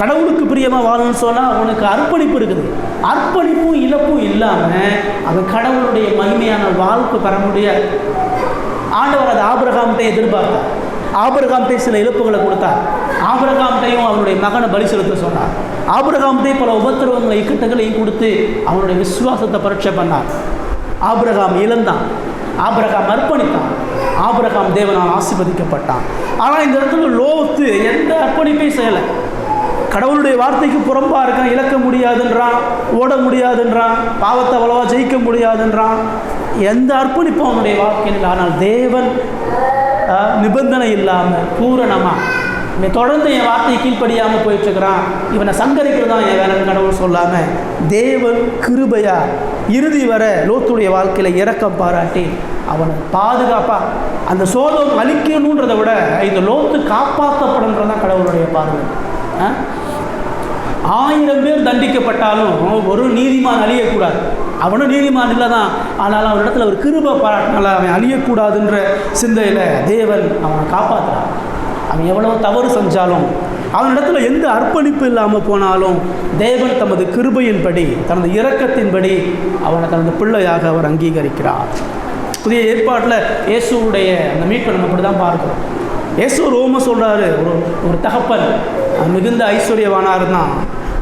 கடவுளுக்கு பிரியமாக வாழணும்னு சொன்னால் அவனுக்கு அர்ப்பணிப்பு இருக்குது. அர்ப்பணிப்பும் இழப்பும் இல்லாமல் அவன் கடவுளுடைய மகிமையான வாழ்க்கை பெற முடியாது. ஆண்டவர் அதை ஆபிரகாம்கிட்ட எதிர்பார்த்தார். ஆபிரகாம்கிட்ட சில இழப்புகளை கொடுத்தார். ஆபிரகாம்கிட்டையும் அவனுடைய மகனை பலி செலுத்த சொன்னார். ஆபிரகாம்கிட்டையும் பல உபத்திரவங்களை இக்கட்டுகளையும் கொடுத்து அவனுடைய விசுவாசத்தை பரீட்சை பண்ணார். ஆபிரகாம் இழந்தான், ஆபிரகாம் அர்ப்பணித்தான், ஆபிரகாம் தேவனால் ஆசீர்வதிக்கப்பட்டான். ஆனால் இந்த இடத்துல லோத்து எந்த அர்ப்பணிப்பையும் செய்யலை. கடவுளுடைய வார்த்தைக்கு புறம்பாக இருக்கான், இழக்க முடியாதுன்றான், ஓட முடியாதுன்றான், பாவத்தை அவ்வளவா ஜெயிக்க முடியாதுன்றான், எந்த அர்ப்பணிப்பும் அவனுடைய வாழ்க்கையில். ஆனால் தேவன் நிபந்தனை இல்லாமல் பூரணமாக இவன் தொடர்ந்து என் வார்த்தையை கீழ்ப்படியாமல் போயிட்டுருக்கிறான், இவனை சங்கரிக்கிறது தான் என் வேலைன்னு கடவுள் சொல்லாமல் தேவன் கிருபையா இறுதி வர லோத்துடைய வாழ்க்கையில் இரக்கம் பாராட்டி அவனை பாதுகாப்பாக அந்த சோதம் அழிக்கணுன்றதை விட இந்த லோத்து காப்பாற்றப்படுன்றதான் கடவுளுடைய பார்வை. 1000 பேர் தண்டிக்கப்பட்டாலும் ஒரு நீதிமான் அழியக்கூடாது. அவனும் நீதிமான் இல்லை தான், ஆனால் அவனிடத்தில் ஒரு கிருபை பாராட்டினால அவன் அழியக்கூடாதுன்ற சிந்தையில் தேவன் அவனை காப்பாற்றுறான். அவன் எவ்வளோ தவறு செஞ்சாலும், அவனிடத்தில் எந்த அர்ப்பணிப்பு இல்லாமல் போனாலும் தேவன் தமது கிருபையின்படி, தனது இரக்கத்தின்படி அவனை தனது பிள்ளையாக அவர் அங்கீகரிக்கிறார். புதிய ஏற்பாட்டில் இயேசுடைய அந்த மீட்பை நம்ம அப்படி தான் பார்க்குறோம். இயேசு ரோம சொல்கிறாரு, ஒரு தகப்பன் மிகுந்த ஐஸ்வர்யவானாக இருந்தான்.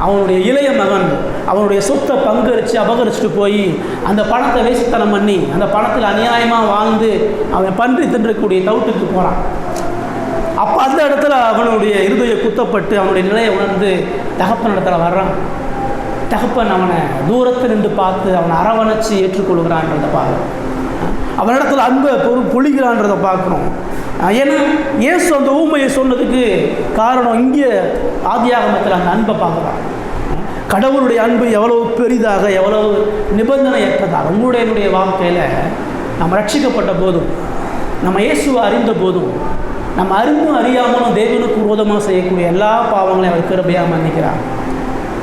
அவனுடைய இளைய மகன் அவனுடைய சொத்தை அபகரிச்சுட்டு போய் அந்த பணத்தை வேசித்தனம் பண்ணி அந்த பணத்தில் அநியாயமாக வாழ்ந்து அவன் பன்றி தின்றக்கூடிய தவிட்டுக்கு போகிறான். அப்போ அந்த இடத்துல அவனுடைய இருதய குத்தப்பட்டு அவனுடைய நிலையை உணர்ந்து தகப்பன் இடத்துல வர்றான். தகப்பன் அவனை தூரத்தில் நின்று பார்த்து அவனை அரவணைச்சு ஏற்றுக்கொள்கிறான்றதை பார்க்குறோம். அவனிடத்துல அன்பை பொழிகிறான்றதை பார்க்குறோம். ஏன்னா இயேசு அந்த ஊமையை சொன்னதுக்கு காரணம் இங்கே ஆதியாகமத்தில் அந்த அன்பை பார்க்குறான். கடவுளுடைய அன்பு எவ்வளவு பெரிதாக, எவ்வளவு நிபந்தனையற்றதாக உங்களுடைய வாழ்க்கையில் நம்ம ரட்சிக்கப்பட்ட போதும், நம்ம இயேசுவை அறிந்த போதும், நம்ம அறிந்தும் அறியாமலும் தேவனுக்கு விரோதமாக செய்யக்கூடிய எல்லா பாவங்களையும் அவர் கிருபையாக மன்னிக்கிறார்.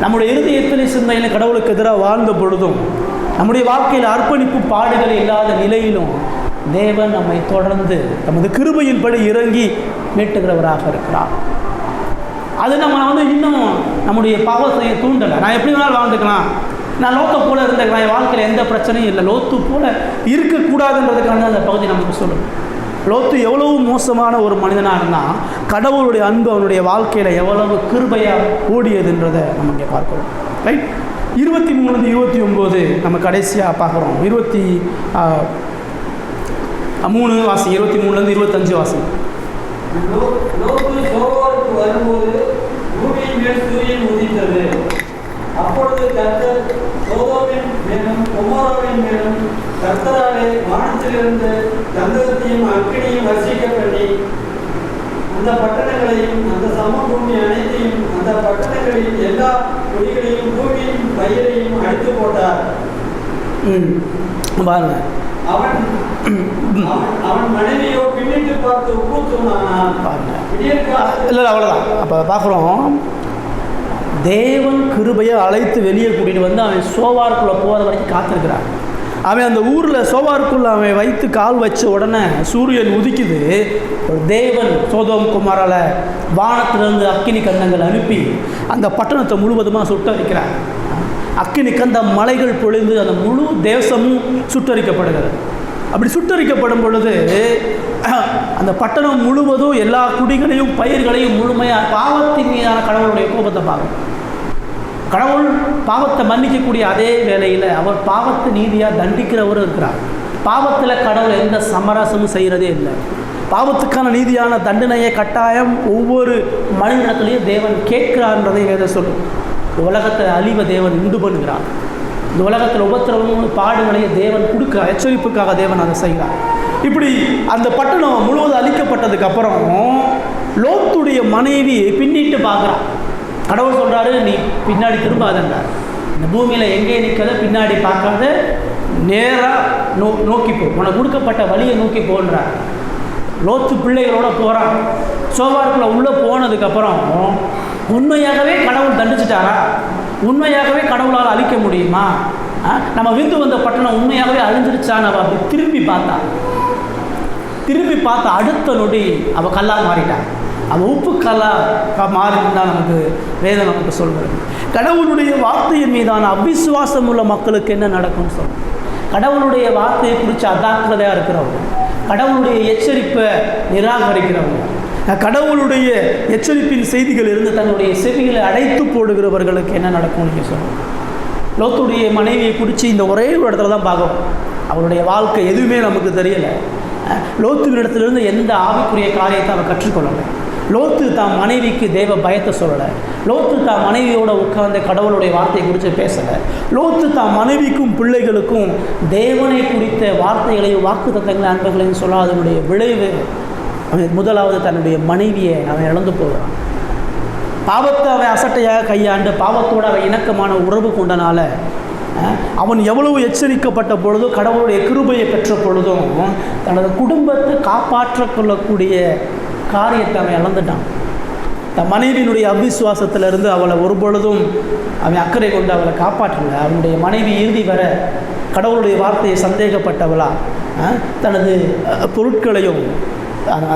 நம்முடைய இருதயத்திலே சிந்தையில் கடவுளுக்கு எதிராக வாழ்ந்த பொழுதும், நம்முடைய வாழ்க்கையில் அர்ப்பணிப்பு பாடுகள் இல்லாத நிலையிலும் தேவன் நம்மை தொடர்ந்து நமது கிருபையின்படி இறங்கி மீட்டுகிறவராக இருக்கிறார். அது நம்ம இன்னும் நம்முடைய பாவத்தை தூண்டலை. நான் எப்படி வேணாலும் வாழ்ந்துக்கலாம், நான் லோத்து போல இருந்துக்கலாம், என் வாழ்க்கையில் எந்த பிரச்சனையும் இல்லை, லோத்து போல இருக்கக்கூடாதுன்றதுக்கான அந்த பகுதி நமக்கு சொல்லுது. லோத்து எவ்வளவு மோசமான ஒரு மனிதனாக இருந்தால் கடவுளுடைய அன்பு அவனுடைய வாழ்க்கையில் எவ்வளவு கிருபையாக ஓடியதுன்றதை நம்ம இங்கே பார்க்கிறோம். ரைட், 23-29 நம்ம கடைசியாக பார்க்குறோம். 23 வாசி, 23-25 வாசி. வரும்போது பூமியின் மேல் சூரியன் உதித்தது. அப்பொழுது கர்த்தர் சோதோமின் மேலும் கொமோராவின் மேலும் கர்த்தராலே வானத்திலிருந்து கந்தகத்தையும் அக்கினியும் வர்ஷிக்க பண்ணி அந்த பட்டணங்களையும் அந்த சமபூமி அனைத்தையும் அந்த பட்டணங்களின் எல்லா குடிகளையும் பூமியின் பயிரையும் அழித்து போட்டார். பாருங்க, அவன் மனைவியோ பின்னிட்டு பார்த்து உப்பு தூணானான். இல்லை அவ்வளோதான். அப்போ பார்க்குறோம், தேவன் கிருபையை அழைத்து வெளியே கூட்டிகிட்டு வந்து அவன் சோவாருக்குள்ளே போகிற வரைக்கும் காத்திருக்கிறான். அவன் அந்த ஊரில் சோவாருக்குள்ளே அவன் வைத்து கால் வச்ச உடனே சூரியன் உதிக்குது. ஒரு தேவன் சோதோம் குமாரால் வானத்திலிருந்து அக்கினி கந்தங்கள் அனுப்பி அந்த பட்டணத்தை முழுவதுமாக சுட்டரிக்கிறார். அக்கினி கந்த மலைகள் பொழிந்து அந்த முழு தேசமும் சுட்டரிக்கப்படுகிறது. அப்படி சுட்டரிக்கப்படும் பொழுது அந்த பட்டணம் முழுவதும் எல்லா குடிகளையும் பயிர்களையும் முழுமையாக பாவத்தின் மீதான கடவுளுடைய கோபத்தை பார்க்கணும். கடவுள் பாவத்தை மன்னிக்கக்கூடிய அதே வேளையில் அவர் பாவத்தை நீதியாக தண்டிக்கிறவரும் இருக்கிறார். பாவத்தில் கடவுள் எந்த சமரசமும் செய்கிறதே இல்லை. பாவத்துக்கான நீதியான தண்டனையை கட்டாயம் ஒவ்வொரு மனிதனத்திலையும் தேவன் கேட்கிறார்ன்றதை வேத சொல்லும். உலகத்தை அழிவை தேவன் உண்டு பண்ணுகிறார். இந்த உலகத்தில் உபத்திரவமும் பாடுகளையும் தேவன் கொடுக்க எச்சரிப்புக்காக தேவன் அதை செய்கிறார். இப்படி அந்த பட்டணம் முழுவதும் அழிக்கப்பட்டதுக்கு அப்புறம் லோத்துடைய மனைவி பின்னிட்டு பார்க்குறான். கடவுள் சொல்கிறாரு, நீ பின்னாடி திரும்பாதன்றார். இந்த பூமியில் எங்கே நிற்காத, பின்னாடி பார்க்காத, நேராக நோக்கி போ, உனக்கு கொடுக்கப்பட்ட வழியை நோக்கி போன்றார். லோத்து பிள்ளைகளோட போகிறான். சோவாருக்குள்ளே உள்ளே போனதுக்கப்புறம் உண்மையாகவே கடவுள் தண்டிச்சிட்டாரா? உண்மையாகவே கடவுளால் அழிக்க முடியுமா? நம்ம விந்து வந்த பட்டணம் உண்மையாகவே அழிஞ்சிருச்சான்னு அவள் அப்படி திரும்பி பார்த்தா அடுத்த நொடி அவள் கல்லாக மாறிட்டான். அவள் உப்பு கல்லாக மாறினா நமக்கு வேதம் நமக்கு சொல்கிறது. கடவுளுடைய வார்த்தையின் மீதான அவிசுவாசம் உள்ள மக்களுக்கு என்ன நடக்கும்னு சொல்லுங்கள். கடவுளுடைய வார்த்தையை குறித்து அதாக்கிறதையாக இருக்கிறவங்க, கடவுளுடைய எச்சரிப்பை நிராகரிக்கிறவங்க, கடவுளுடைய எச்சரிப்பின் செய்திகள் இருந்து தன்னுடைய செவிகளை அடைத்து போடுகிறவர்களுக்கு என்ன நடக்கும் நீங்கள் சொல்லுங்கள். லோத்துடைய மனைவியை குறித்து இந்த ஒரே ஒரு இடத்துல தான் பார்க்கணும். அவருடைய வாழ்க்கை எதுவுமே நமக்கு தெரியலை. லோத்துவின் இடத்துலேருந்து எந்த ஆவிக்குரிய காரியத்தை அவன் கற்றுக்கொள்ளலை. லோத்து தான் மனைவிக்கு தேவ பயத்தை சொல்லலை. லோத்து தான் மனைவியோடு உட்கார்ந்து கடவுளுடைய வார்த்தையை குறித்து பேசலை. லோத்து தான் மனைவிக்கும் பிள்ளைகளுக்கும் தேவனை குறித்த வார்த்தைகளையும் வாக்கு தத்தங்களை அன்புகளையும் சொல்லாதனுடைய விளைவு அவன் முதலாவது தன்னுடைய மனைவியை அவன் இழந்து போகிறான். பாவத்தை அவன் அசட்டையாக கையாண்டு பாவத்தோடு அவன் இணக்கமான உறவு கொண்டனால அவன் எவ்வளவு எச்சரிக்கப்பட்ட பொழுதும் கடவுளுடைய கிருபையை பெற்ற பொழுதும் தனது குடும்பத்தை காப்பாற்ற கொள்ளக்கூடிய காரியத்தை அவன் இழந்துட்டான். தன் மனைவியினுடைய அவிசுவாசத்திலிருந்து அவளை ஒரு பொழுதும் அவன் அக்கறை கொண்டு அவளை காப்பாற்றல. அவனுடைய மனைவி இறுதி வர கடவுளுடைய வார்த்தையை சந்தேகப்பட்டவளா தனது பொருட்களையும்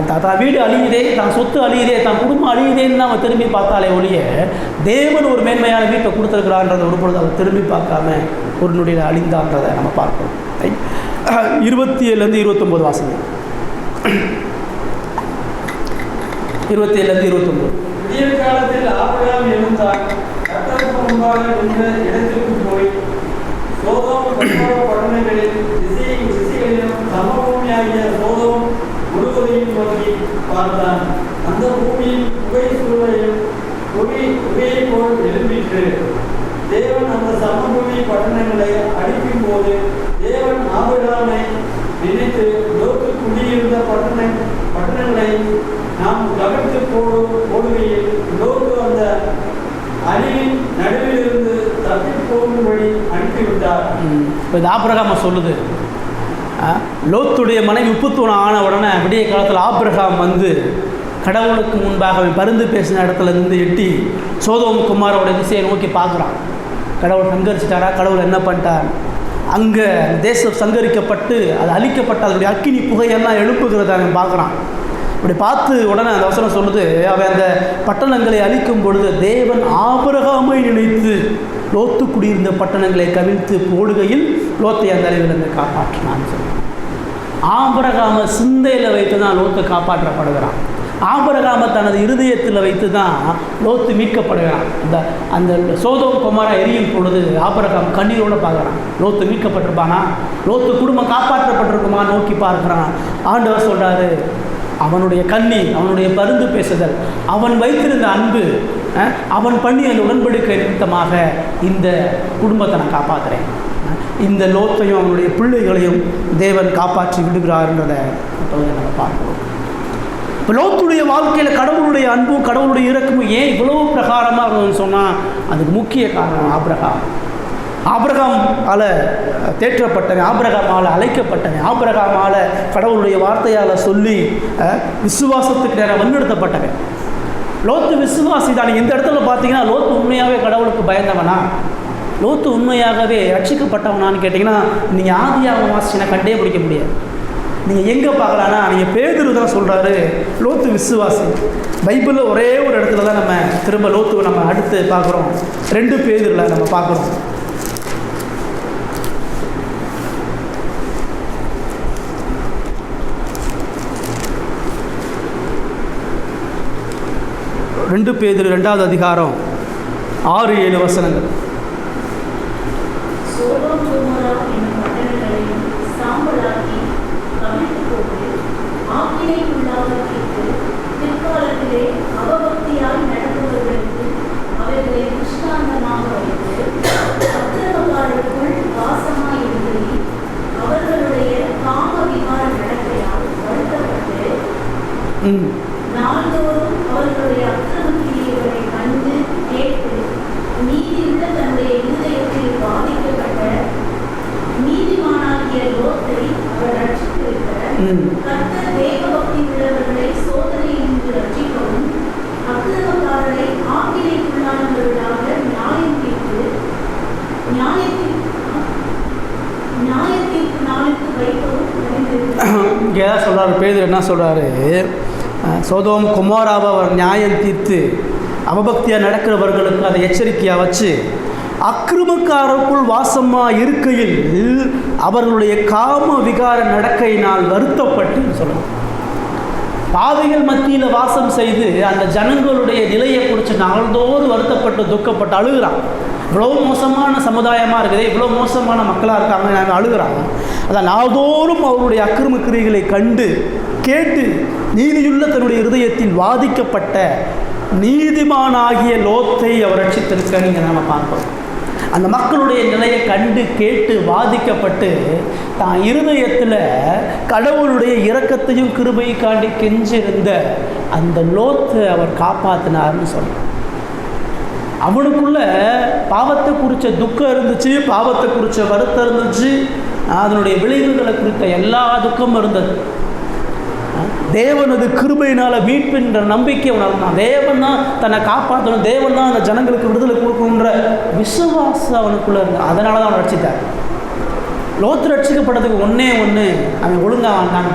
தான் வீடு அழியுதே, தான் சொத்து அழியுதே, தான் குடும்பம் அழியுதேன்னு அவன் திரும்பி பார்த்தாலே ஒழிய தேவன் ஒரு மேன்மையான வீட்டை கொடுத்துருக்கிறான்றதை ஒரு பொழுது அவன் திரும்பி பார்க்காம ஒரு நொடியில் அழிந்தான்றதை நம்ம பார்க்கிறோம். 27 29 வாசங்க. 27 29. விடிய காலத்தில் ஆபிரகாம் எழுந்தார், கர்த்தருக்கு முன்பாக நின்ற இடத்திற்கு போய் சோதோம் பட்டணங்களில் திசைகளிலும் சமபூமியாகிய சோதோம் முழுவதையும் நோக்கி பார்த்தான். அந்த பூமியின் புகை சூழலையும் புகையை போல் எழும்பிற்று. தேவன் அந்த சமபூமி பட்டணங்களை அழிக்கும் போது தேவன் ஆபிரகாமை நினைத்து லோத்து குடியிருந்த பட்டணங்களை நாம் கவிழ்த்து போடுகையில் லோத்து அந்த அழிவின் நடுவிலிருந்து தப்பி போகும்படி அனுப்பிவிட்டார். இப்போ இந்த ஆபிரகாமை சொல்லுது, லோத்துடைய மனைவி உப்புத்தூணம் ஆன உடனே விடிய காலத்தில் ஆபிரகாம் வந்து கடவுளுக்கு முன்பாக அவன் பருந்து பேசின இடத்துல இருந்து எட்டி சோதோம் குமாரோட திசையை நோக்கி பார்க்குறான். கடவுள் சங்கரிச்சிட்டாரா, கடவுள் என்ன பண்ணிட்டார்? அங்கே தேசம் சங்கரிக்கப்பட்டு அது அழிக்கப்பட்டு அதனுடைய அக்கினி புகையெல்லாம் எழுப்புகிறத அவன் பார்க்குறான். இப்படி பார்த்து உடனே அந்த வசனம் சொல்லுது, அவன் அந்த பட்டணங்களை அழிக்கும் பொழுது தேவன் ஆபிரகாமை நினைத்து லோத்து குடியிருந்த பட்டணங்களை கவிழ்த்து போடுகையில் லோத்தை அந்த அறிவிலிருந்து காப்பாற்றினான்னு சொல்லி ஆபிரகாமை சிந்தையில் வைத்து தான் லோத்து காப்பாற்றப்படுகிறான். ஆபிரகாமை தனது இருதயத்தில் வைத்து தான் லோத்து மீட்கப்படுகிறான். அந்த சோதோம் குமாரா எரியும் பொழுது ஆபிரகாம் கண்ணீரோடு பார்க்குறான். லோத்து மீட்கப்பட்டிருப்பானா, லோத்து குடும்பம் காப்பாற்றப்பட்டிருக்குமா நோக்கி பார்க்குறான். ஆண்டவர் சொல்கிறாரு, அவனுடைய கண்ணீர், அவனுடைய பருந்து பேசுதல், அவன் வைத்திருந்த அன்பு, அவன் பண்ணி அந்த உடன்படிக்கை நிமித்தமாக இந்த குடும்பத்தை நான் காப்பாற்றுறேன், இந்த லோத்தையும் அவனுடைய பிள்ளைகளையும் தேவன் காப்பாற்றி விடுகிறார்ன்றதை நம்ம பார்க்கிறோம். இப்போ லோத்துடைய வாழ்க்கையில் கடவுளுடைய அன்பும் கடவுளுடைய இரக்கமும் ஏன் இவ்வளவு பிரகாரமாக இருந்ததுன்னு சொன்னால் அதுக்கு முக்கிய காரணம் ஆபிரகாம். ஆபிரகாமால் தேற்றப்பட்டவன், ஆபிரகாமால் அழைக்கப்பட்டவன், ஆபிரகாமால் கடவுளுடைய வார்த்தையால் சொல்லி விசுவாசத்துக்கு நேரம் வழிநடத்தப்பட்டவன். லோத்து விசுவாசி தான். இந்த இடத்துல பார்த்தீங்கன்னா லோத்து உண்மையாகவே கடவுளுக்கு பயந்தவனா, லோத்து உண்மையாகவே ரட்சிக்கப்பட்டவனான்னு கேட்டிங்கன்னா நீங்கள் ஆதியாகமம் வாசிச்சுன்னா கண்டே பிடிக்க முடியாது. நீங்கள் எங்கே பார்க்கலான்னா நீங்கள் பேதுரு தான் சொல்கிறாரு லோத்து விசுவாசி. பைபிளில் ஒரே ஒரு இடத்துல தான் நம்ம திரும்ப லோத்துவை நம்ம அடுத்து பார்க்குறோம். 2 பேதுருல நம்ம பார்க்குறோம். ரெண்டு பேதுரு 2வது அதிகாரம் 6-7 வசனங்கள். இங்கே சொல்கிறார் பேதுரு, என்ன சொல்கிறாரு, சோதோம் குமாராவை அவர் நியாயம் தீர்த்து அவபக்தியாக நடக்கிறவர்களுக்கு அதை எச்சரிக்கையாக வச்சு அக்கிரமக்காரருக்குள் வாசமாக இருக்கையில் அவர்களுடைய காம விகார நடக்கையினால் வருத்தப்பட்டு சொல்லணும். பாவிகள் மத்தியில் வாசம் செய்து அந்த ஜனங்களுடைய நிலையை குறித்து நாள்தோறும் வருத்தப்பட்டு துக்கப்பட்டு அழுகிறான். இவ்வளோ மோசமான சமுதாயமாக இருக்குது, இவ்வளோ மோசமான மக்களாக இருக்காங்க, நாங்கள் அழுகிறாங்க. அதான் நாள்தோறும் அவருடைய அக்கிரம கிரியைகளை கண்டு கேட்டு நீதியுள்ள தன்னுடைய இருதயத்தில் வாதிக்கப்பட்ட நீதிமானாகிய லோத்தை அவர் ரட்சித்திருக்க நீங்கள் நாம் பார்க்கிறோம். அந்த மக்களுடைய நிலையை கண்டு கேட்டு வாதிக்கப்பட்டு தான் இருதயத்தில் கடவுளுடைய இரக்கத்தையும் கிருபையை காண்டி கெஞ்சிருந்த அந்த லோத்தை அவர் காப்பாற்றினார்னு சொல்கிறார். அவனுக்குள்ள பாவத்தை குறித்த துக்கம் இருந்துச்சு, பாவத்தை குறித்த வருத்தம் இருந்துச்சு, அதனுடைய விளைவுகளை குறித்த எல்லா துக்கமும் இருந்தது. தேவனது கிருபையினால் மீட்புன்ற நம்பிக்கை உணர்ந்தான். தேவன் தான் தன்னை காப்பாற்றணும், தேவன் தான் அந்த ஜனங்களுக்கு விடுதலை கொடுக்கணுன்ற விசுவாசம் அவனுக்குள்ளே இருந்தான். அதனால தான் அவன் ரட்சித்தார். லோத்து ரட்சிக்கப்பட்டதுக்கு ஒன்றே அவன் ஒழுங்காக வாழ்ந்தான்.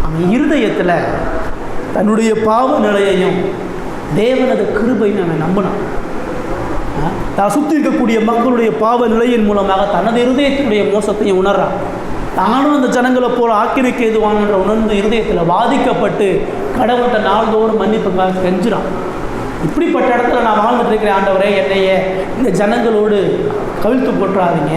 அவன் இருதயத்தில் தன்னுடைய பாவ நிலையையும் தேவனது கிருபையும் அவன் நம்பினான். தான் சுற்றி இருக்கக்கூடிய மக்களுடைய பாவ நிலையின் மூலமாக தனது இருதயத்தினுடைய மோசத்தையும் உணர்றான். தானும் அந்த ஜனங்களை போல ஆக்கினைக்கு எதுவானன்ற உணர்ந்து இருதயத்தில் பாதிக்கப்பட்டு கடவுள்கிட்ட நாள்தோறும் மன்னிப்புக்காக கெஞ்சுறான். இப்படிப்பட்ட இடத்துல நான் வாழ்ந்துட்டு இருக்கிறேன் ஆண்டவரே, என்னைய இந்த ஜனங்களோடு கவிழ்த்து போட்டுறாதீங்க,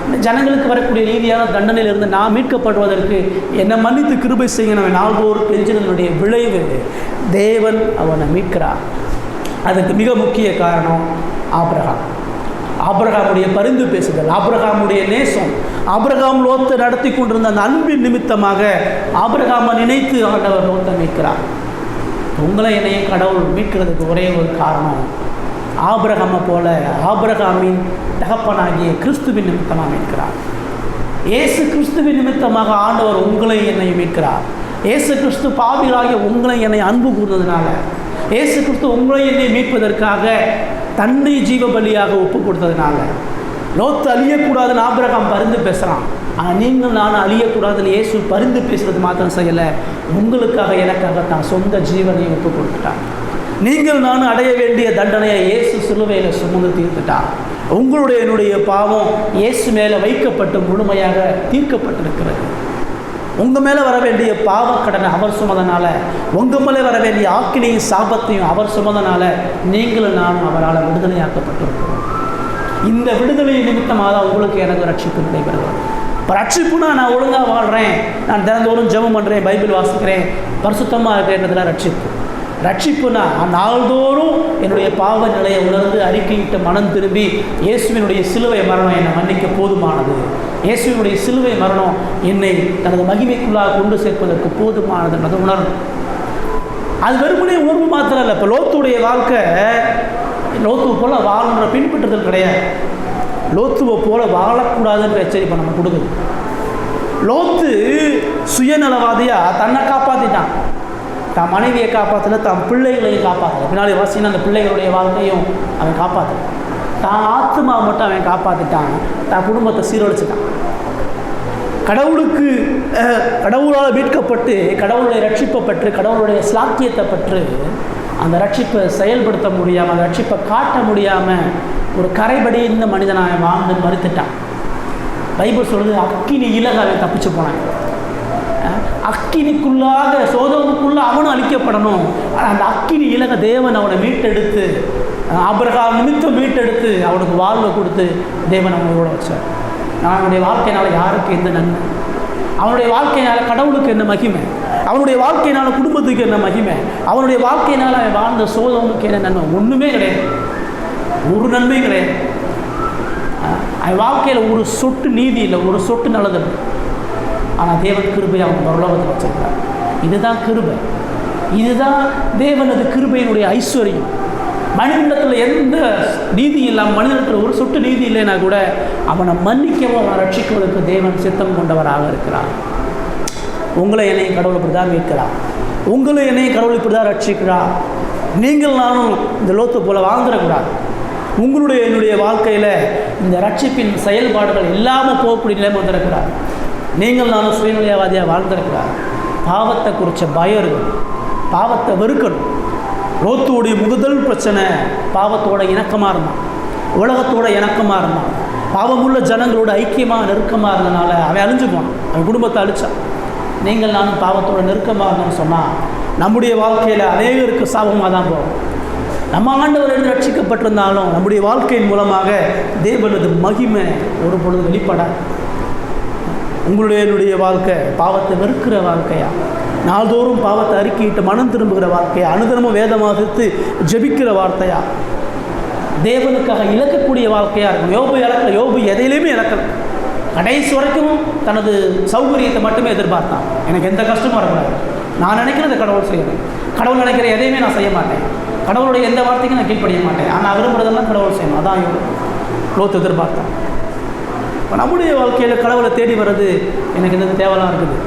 இந்த ஜனங்களுக்கு வரக்கூடிய ரீதியான தண்டனையிலிருந்து நான் மீட்கப்படுவதற்கு என்னை மன்னித்து கிருபை செய்ய நம்ம நாள்தோறும் கெஞ்சினதனுடைய விளைவு தேவன் அவனை மீட்கிறார். அதுக்கு மிக முக்கிய காரணம் ஆபிரகாமுடைய பரிந்து பேசுதல், ஆபிரகாமுடைய நேசம், ஆபிரகாம் லோத்தை நடத்தி கொண்டிருந்த அந்த அன்பின் நிமித்தமாக ஆபிரகாமை நினைத்து ஆண்டவர் லோத்தை மீட்கிறார். உங்களை என்னையும் கடவுள் மீட்கிறதுக்கு ஒரே ஒரு காரணம், ஆபிரகாமை போல ஆபிரகாமின் தகப்பனாகிய கிறிஸ்துவின் நிமித்தமாக மீட்கிறார். இயேசு கிறிஸ்துவின் நிமித்தமாக ஆண்டவர் உங்களை என்னை மீட்கிறார். இயேசு கிறிஸ்து பாவிகளாகிய உங்களை என்னை அன்பு கூர்ந்ததுனால, இயேசு கிறிஸ்து உங்களை என்னை மீட்பதற்காக தன்னை ஜீவ பலியாக ஒப்பு கொடுத்ததுனால, லோத்து அழியக்கூடாதுன்னு ஆபிரகாம் பரிந்து பேசுகிறான். ஆனால் நீங்கள் நானும் அழியக்கூடாதுன்னு இயேசு பரிந்து பேசுகிறது மாத்திரம் செய்யலை, உங்களுக்காக எனக்காக தான் சொந்த ஜீவனையும் ஒப்பு கொடுத்துட்டான். நீங்கள் நானும் அடைய வேண்டிய தண்டனையை இயேசு சிலுவையில் சுமந்து தீர்த்துட்டான். உங்களுடைய என்னுடைய பாவம் இயேசு மேலே வைக்கப்பட்டு முழுமையாக தீர்க்கப்பட்டிருக்கிறது. உங்கள் மேலே வர வேண்டிய பாவக்கடனை அவர் சுமதனால, உங்கள் மேலே வர வேண்டிய ஆக்கினையும் சாபத்தையும் அவர் சுமதனால நீங்களும் நானும் அவரால் விடுதலையாக்கப்பட்டிருக்கிறோம். இந்த விடுதலை நிமித்தமாக தான் உங்களுக்கு எனக்கு ரட்சிப்பு நடைபெறுகிறது. இப்போ ரட்சிப்புனா நான் ஒழுங்காக வாழ்கிறேன், நான் தினந்தோறும் ஜெபம் பண்ணுறேன், பைபிள் வாசிக்கிறேன், பரிசுத்தமாக இருக்கிறதுலாம் ரட்சிப்பு. ரட்சிப்புனா நாள்தோறும் என்னுடைய பாவ நிலையை உணர்ந்து அறிக்கையிட்டு மனம் திரும்பி இயேசுவினுடைய சிலுவை மரணம் என்னை மன்னிக்க போதுமானது, இயேசுவினுடைய சிலுவை மரணம் என்னை தனது மகிமைக்குள்ளாக கொண்டு சேர்ப்பதற்கு போதுமானது என்பதை உணரணும். அது வெறுமனே உணர்வு மாத்திரம் இல்லை. இப்போ லோத்துடைய வாழ்க்கை லோத்துவை போல் வாழன்ற பின்பற்றுதல் கிடையாது. லோத்துவை போல் வாழக்கூடாதுன்ற எச்சரிப்பை நம்ம கொடுக்குது. லோத்து சுயநலவாதியாக தன்னை காப்பாற்றிட்டான். தான் மனைவியை காப்பாற்றல, தான் பிள்ளைகளையும் காப்பாற்றல. பின்னாடி வாசினா அந்த பிள்ளைகளுடைய வாழ்க்கையும் அவன் காப்பாற்றல. தான் ஆத்மாவை மட்டும் அவன் காப்பாற்றிட்டான், தான் குடும்பத்தை சீரழிச்சிட்டான். கடவுளால் மீட்கப்பட்டு கடவுளுடைய ரட்சிப்பை பெற்று கடவுளுடைய சாத்தியத்தை பெற்று அந்த ரட்சிப்பை செயல்படுத்த முடியாமல், அந்த ரட்சிப்பை காட்ட முடியாமல் ஒரு கரைபடி இந்த மனிதனாக வாழ்ந்து மறுத்துட்டான். பைபிள் சொல்லுது, அக்கினி இலக அவன் தப்பிச்சு போனான். அக்கினிக்குள்ளாக சோதோமுக்குள்ள அவனும் அழிக்கப்படணும். அந்த அக்கினி இலக தேவன் அவனை மீட்டெடுத்து, ஆபிரகாம் நிமித்தம் மீட்டெடுத்து அவனுக்கு வாழ்வை கொடுத்து தேவன் அவனோட வச்சார். அவனுடைய வாழ்க்கையினால் யாருக்கு எந்த நன்மை, அவனுடைய வாழ்க்கையினால் கடவுளுக்கு என்ன மகிமை, அவனுடைய வாழ்க்கையினால் குடும்பத்துக்கு என்ன மகிமை, அவனுடைய வாழ்க்கையினால் அவன் வாழ்ந்த சோதோமுக்கு என்ன நன்மை? ஒன்றுமே கிடையாது, ஒரு நன்மையும் கிடையாது. அவன் வாழ்க்கையில் ஒரு சொட்டு நீதி இல்லை, ஒரு சொட்டு நல்லது இல்லை. ஆனால் தேவன் கிருபை அவன் பரலோகத்தில் வச்சிருக்கிறார். இதுதான் கிருபை, இதுதான் தேவனது கிருபையினுடைய ஐஸ்வர்யம். மனிதனிடத்தில் எந்த நீதி இல்லாமல், மனிதனிடத்தில் ஒரு சொட்டு நீதி இல்லைன்னா கூட அவனை மன்னிக்கவும் அவனை ரட்சிக்குவதற்கு தேவன் சித்தம் கொண்டவராக இருக்கிறார். உங்களை என்னையும் கடவுள் இப்படி தான் மீட்கிறார், உங்களை என்னையும் கடவுள் இப்படி தான் ரட்சிக்கிறார். நீங்கள் நானும் இந்த லோத்து போல வாழ்ந்துடக்கூடாது. உங்களுடைய என்னுடைய வாழ்க்கையில் இந்த ரட்சிப்பின் செயல்பாடுகள் இல்லாமல் போகக்கூடிய நிலைமை வந்துடக்கூடாது. நீங்கள் நானும் சுயநிலையவாதியாக வாழ்ந்துடக்கூடாது. பாவத்தை குறித்த பயம் இருக்கணும், பாவத்தை வெறுக்கணும். லோத்துடைய முதல் பிரச்சனை பாவத்தோட இணக்கமாக இருந்தான், உலகத்தோட இணக்கமாக இருந்தான், பாவமுள்ள ஜனங்களோட ஐக்கியமாக நெருக்கமாக இருந்தனால அவன் அழிஞ்சு போனான், அவன் குடும்பத்தை அழிச்சான். நீங்கள் நானும் பாவத்தோட நெருக்கமாக இருந்தோம்னு சொன்னால் நம்முடைய வாழ்க்கையில் அநேகருக்கு சாபமாக தான் போகும். நம்ம ஆண்டவர் என்று ரட்சிக்கப்பட்டிருந்தாலும் நம்முடைய வாழ்க்கையின் மூலமாக தேவனது மகிமை ஒரு பொழுது வெளிப்படாது. உங்களுடைய என்னுடைய வாழ்க்கை பாவத்தை வெறுக்கிற வாழ்க்கையா, நாள்தோறும் பாவத்தை அறிக்கையிட்டு மனம் திரும்புகிற வாழ்க்கையா, அனுதினமும் வேதமாகித்து ஜெபிக்கிற வார்த்தையா, தேவனுக்காக இழக்கக்கூடிய வாழ்க்கையாக இருக்கும். யோபு எதையிலையுமே இழக்கல. கடைசி வரைக்கும் தனது சௌகரியத்தை மட்டுமே எதிர்பார்த்தான். எனக்கு எந்த கஷ்டமும் வரக்கூடாது, நான் நினைக்கிறத கடவுள் செய்யணும், கடவுள் நினைக்கிற எதையுமே நான் செய்ய மாட்டேன், கடவுளுடைய எந்த வார்த்தைக்கும் நான் கீழ்ப்படிய மாட்டேன், ஆனால் விரும்புகிறதெல்லாம் கடவுள் செய்யணும். அதான் லோத்து எதிர்பார்த்தான். இப்போ நம்முடைய வாழ்க்கையில் கடவுளை தேடி வர்றது எனக்கு இந்த தேவைலாம் இருக்குது.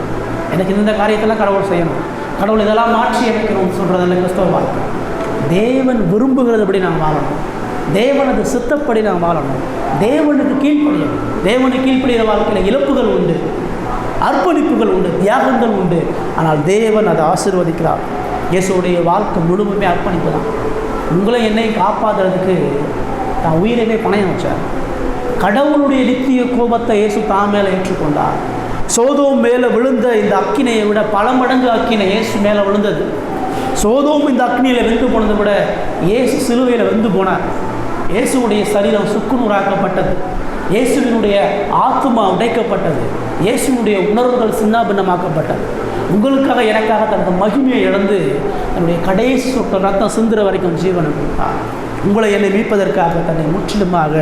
எனக்கு இந்த காரியத்தெல்லாம் கடவுள் செய்யணும், கடவுள் இதெல்லாம் மாற்றி அமைக்கணும்னு சொல்கிறதில்ல கிறிஸ்தவ வாழ்க்கை. தேவன் விரும்புகிறதுபடி நாம் வாழணும், தேவனது சித்தப்படி நாம் வாழணும், தேவனுக்கு கீழ்ப்படியும். தேவனுக்கு கீழ்ப்படிகிற வாழ்க்கையில் இழப்புகள் உண்டு, அர்ப்பணிப்புகள் உண்டு, தியாகங்கள் உண்டு. ஆனால் தேவன் அதை ஆசீர்வதிக்கிறார். இயேசுடைய வாழ்க்கை முழுமையுமே அர்ப்பணிப்பு தான். உங்களை என்னையும் காப்பாற்றுறதுக்கு தான் உயிரையே பணயம் வச்சார். கடவுளுடைய நித்திய கோபத்தை இயேசு தான் மேலே ஏற்றுக்கொண்டார். சோதோம் மேலே விழுந்த இந்த அக்கினையை விட பல மடங்கு அக்கினை இயேசு மேலே விழுந்தது. சோதோம் இந்த அக்னியில் வெந்து போனதை விட இயேசு சிலுவையில் வெந்து போனார். இயேசுடைய சரீரம் சுக்குநூறாக்கப்பட்டது, இயேசுவினுடைய ஆத்மா உடைக்கப்பட்டது, இயேசுனுடைய உணர்வுகள் சின்னாபின்னமாக்கப்பட்டது. உங்களுக்காக எனக்காக தனது மகிமையை இழந்து தன்னுடைய கடைசி சொட்டு ரத்தம் சிந்துற வரைக்கும் ஜீவனை கொடுத்தார். உங்களை என்னை மீட்பதற்காக தன்னை முற்றிலுமாக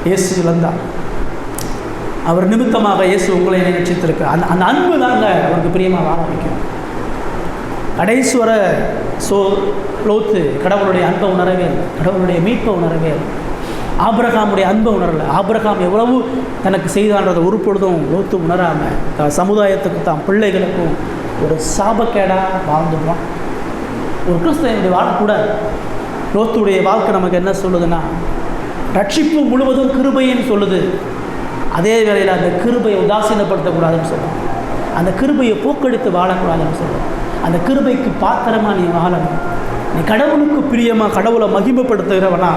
இயேசு இழந்தார். அவர் நிமித்தமாக இயேசு உங்களை என்னை ரட்சித்திருக்கிறார். அந்த அன்பு தாங்க அவருக்கு பிரியமாக வாழ வைக்கும். கடைசி வர லோத்து கடவுளுடைய அன்பை உணரவே இல்லை, கடவுளுடைய மீட்பை உணரவே இல்லை, ஆபிரகாமுடைய அன்பை உணரலை. ஆபிரகாம் எவ்வளவு தனக்கு செய்தான்றதை ஒரு பொழுதும் லோத்து உணராமல் தான் சமுதாயத்துக்கு தான் பிள்ளைகளுக்கும் ஒரு சாபக்கேடாக வாழ்ந்துடுவான். ஒரு கிறிஸ்தவனுடைய வாழக்கூடாது. லோத்துடைய வாழ்க்கை நமக்கு என்ன சொல்லுதுன்னா, ரட்சிப்பு முழுவதும் கிருபைன்னு சொல்லுது. அதே வேளையில் அந்த கிருபையை உதாசீனப்படுத்தக்கூடாதுன்னு சொல்லுவோம், அந்த கிருபையை போக்கெடுத்து வாழக்கூடாதுன்னு சொல்லுவோம். அந்த கிருபைக்கு பாத்திரமாக நீ வாழணும். நீ கடவுளுக்கு பிரியமாக கடவுளை மகிமைப்படுத்துகிறவனா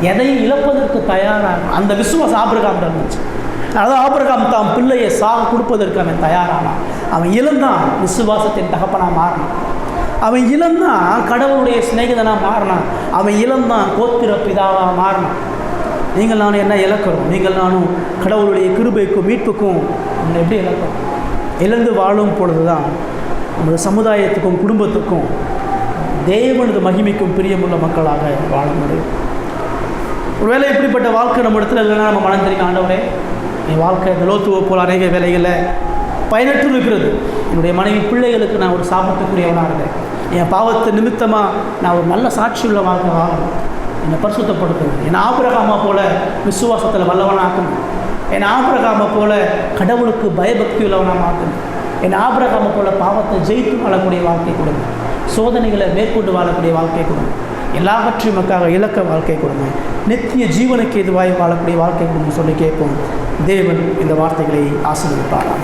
எதையும் இழப்பதற்கு தயாராக அந்த விசுவாசம் ஆபிரகாம் இருந்துச்சு. அதாவது ஆபிரகாம் தான் பிள்ளையை கொடுப்பதற்கு அவன் தயாரானான். அவன் இழந்தான் விசுவாசத்தின் தகப்பனாக மாறினான். அவன் இழந்தான் கடவுளுடைய சிநேகிதனாக மாறினான். அவன் இழந்தான் கோத்திர பிதாவாக மாறினான். நீங்கள் நானும் என்ன இழக்கிறோம்? நீங்கள் நானும் கடவுளுடைய கிருபைக்கும் மீட்புக்கும் நம்மளை எப்படி இழக்கிறோம்? இழந்து வாழும் பொழுது தான் நமது சமுதாயத்துக்கும் குடும்பத்துக்கும் தேவனது மகிமைக்கும் பிரியமுள்ள மக்களாக வாழ முடியும். ஒருவேளை இப்படிப்பட்ட வாழ்க்கை நம்ம இடத்துல இல்லைன்னா நம்ம மனம் தெரியும், ஆண்டவரே என் வாழ்க்கை லோத்துவ போல் அநேக வேலைகளில் பயனற்று இருக்கிறது. என்னுடைய மனைவி பிள்ளைகளுக்கு நான் ஒரு சாபத்துக்குரியவனாக இருந்தேன். என் பாவத்தை நிமித்தமாக நான் ஒரு நல்ல சாட்சியுள்ள வாழ்க்கை வாழணும். என்னை பரிசுத்தப்படுத்தணும். என் ஆபிரகாமை போல விசுவாசத்தில் வல்லவனாக்கணும். என் ஆபிரகாமை போல கடவுளுக்கு பயபக்தி உள்ளவனாக மாற்றணும். என் ஆபிரகாமை போல பாவத்தை ஜெயித்து வாழக்கூடிய வாழ்க்கை கொடுங்க. சோதனைகளை மேற்கொண்டு வாழக்கூடிய வாழ்க்கை கொடுங்க. எல்லாவற்றையும் மக்களாக இலக்க வாழ்க்கை கொடுங்க. நித்திய ஜீவனுக்கு எதுவாய் வாழக்கூடிய வாழ்க்கை கொடுங்க சொல்லி கேட்போம். தேவன் இந்த வார்த்தைகளை ஆசீர்வதிப்பாராம்.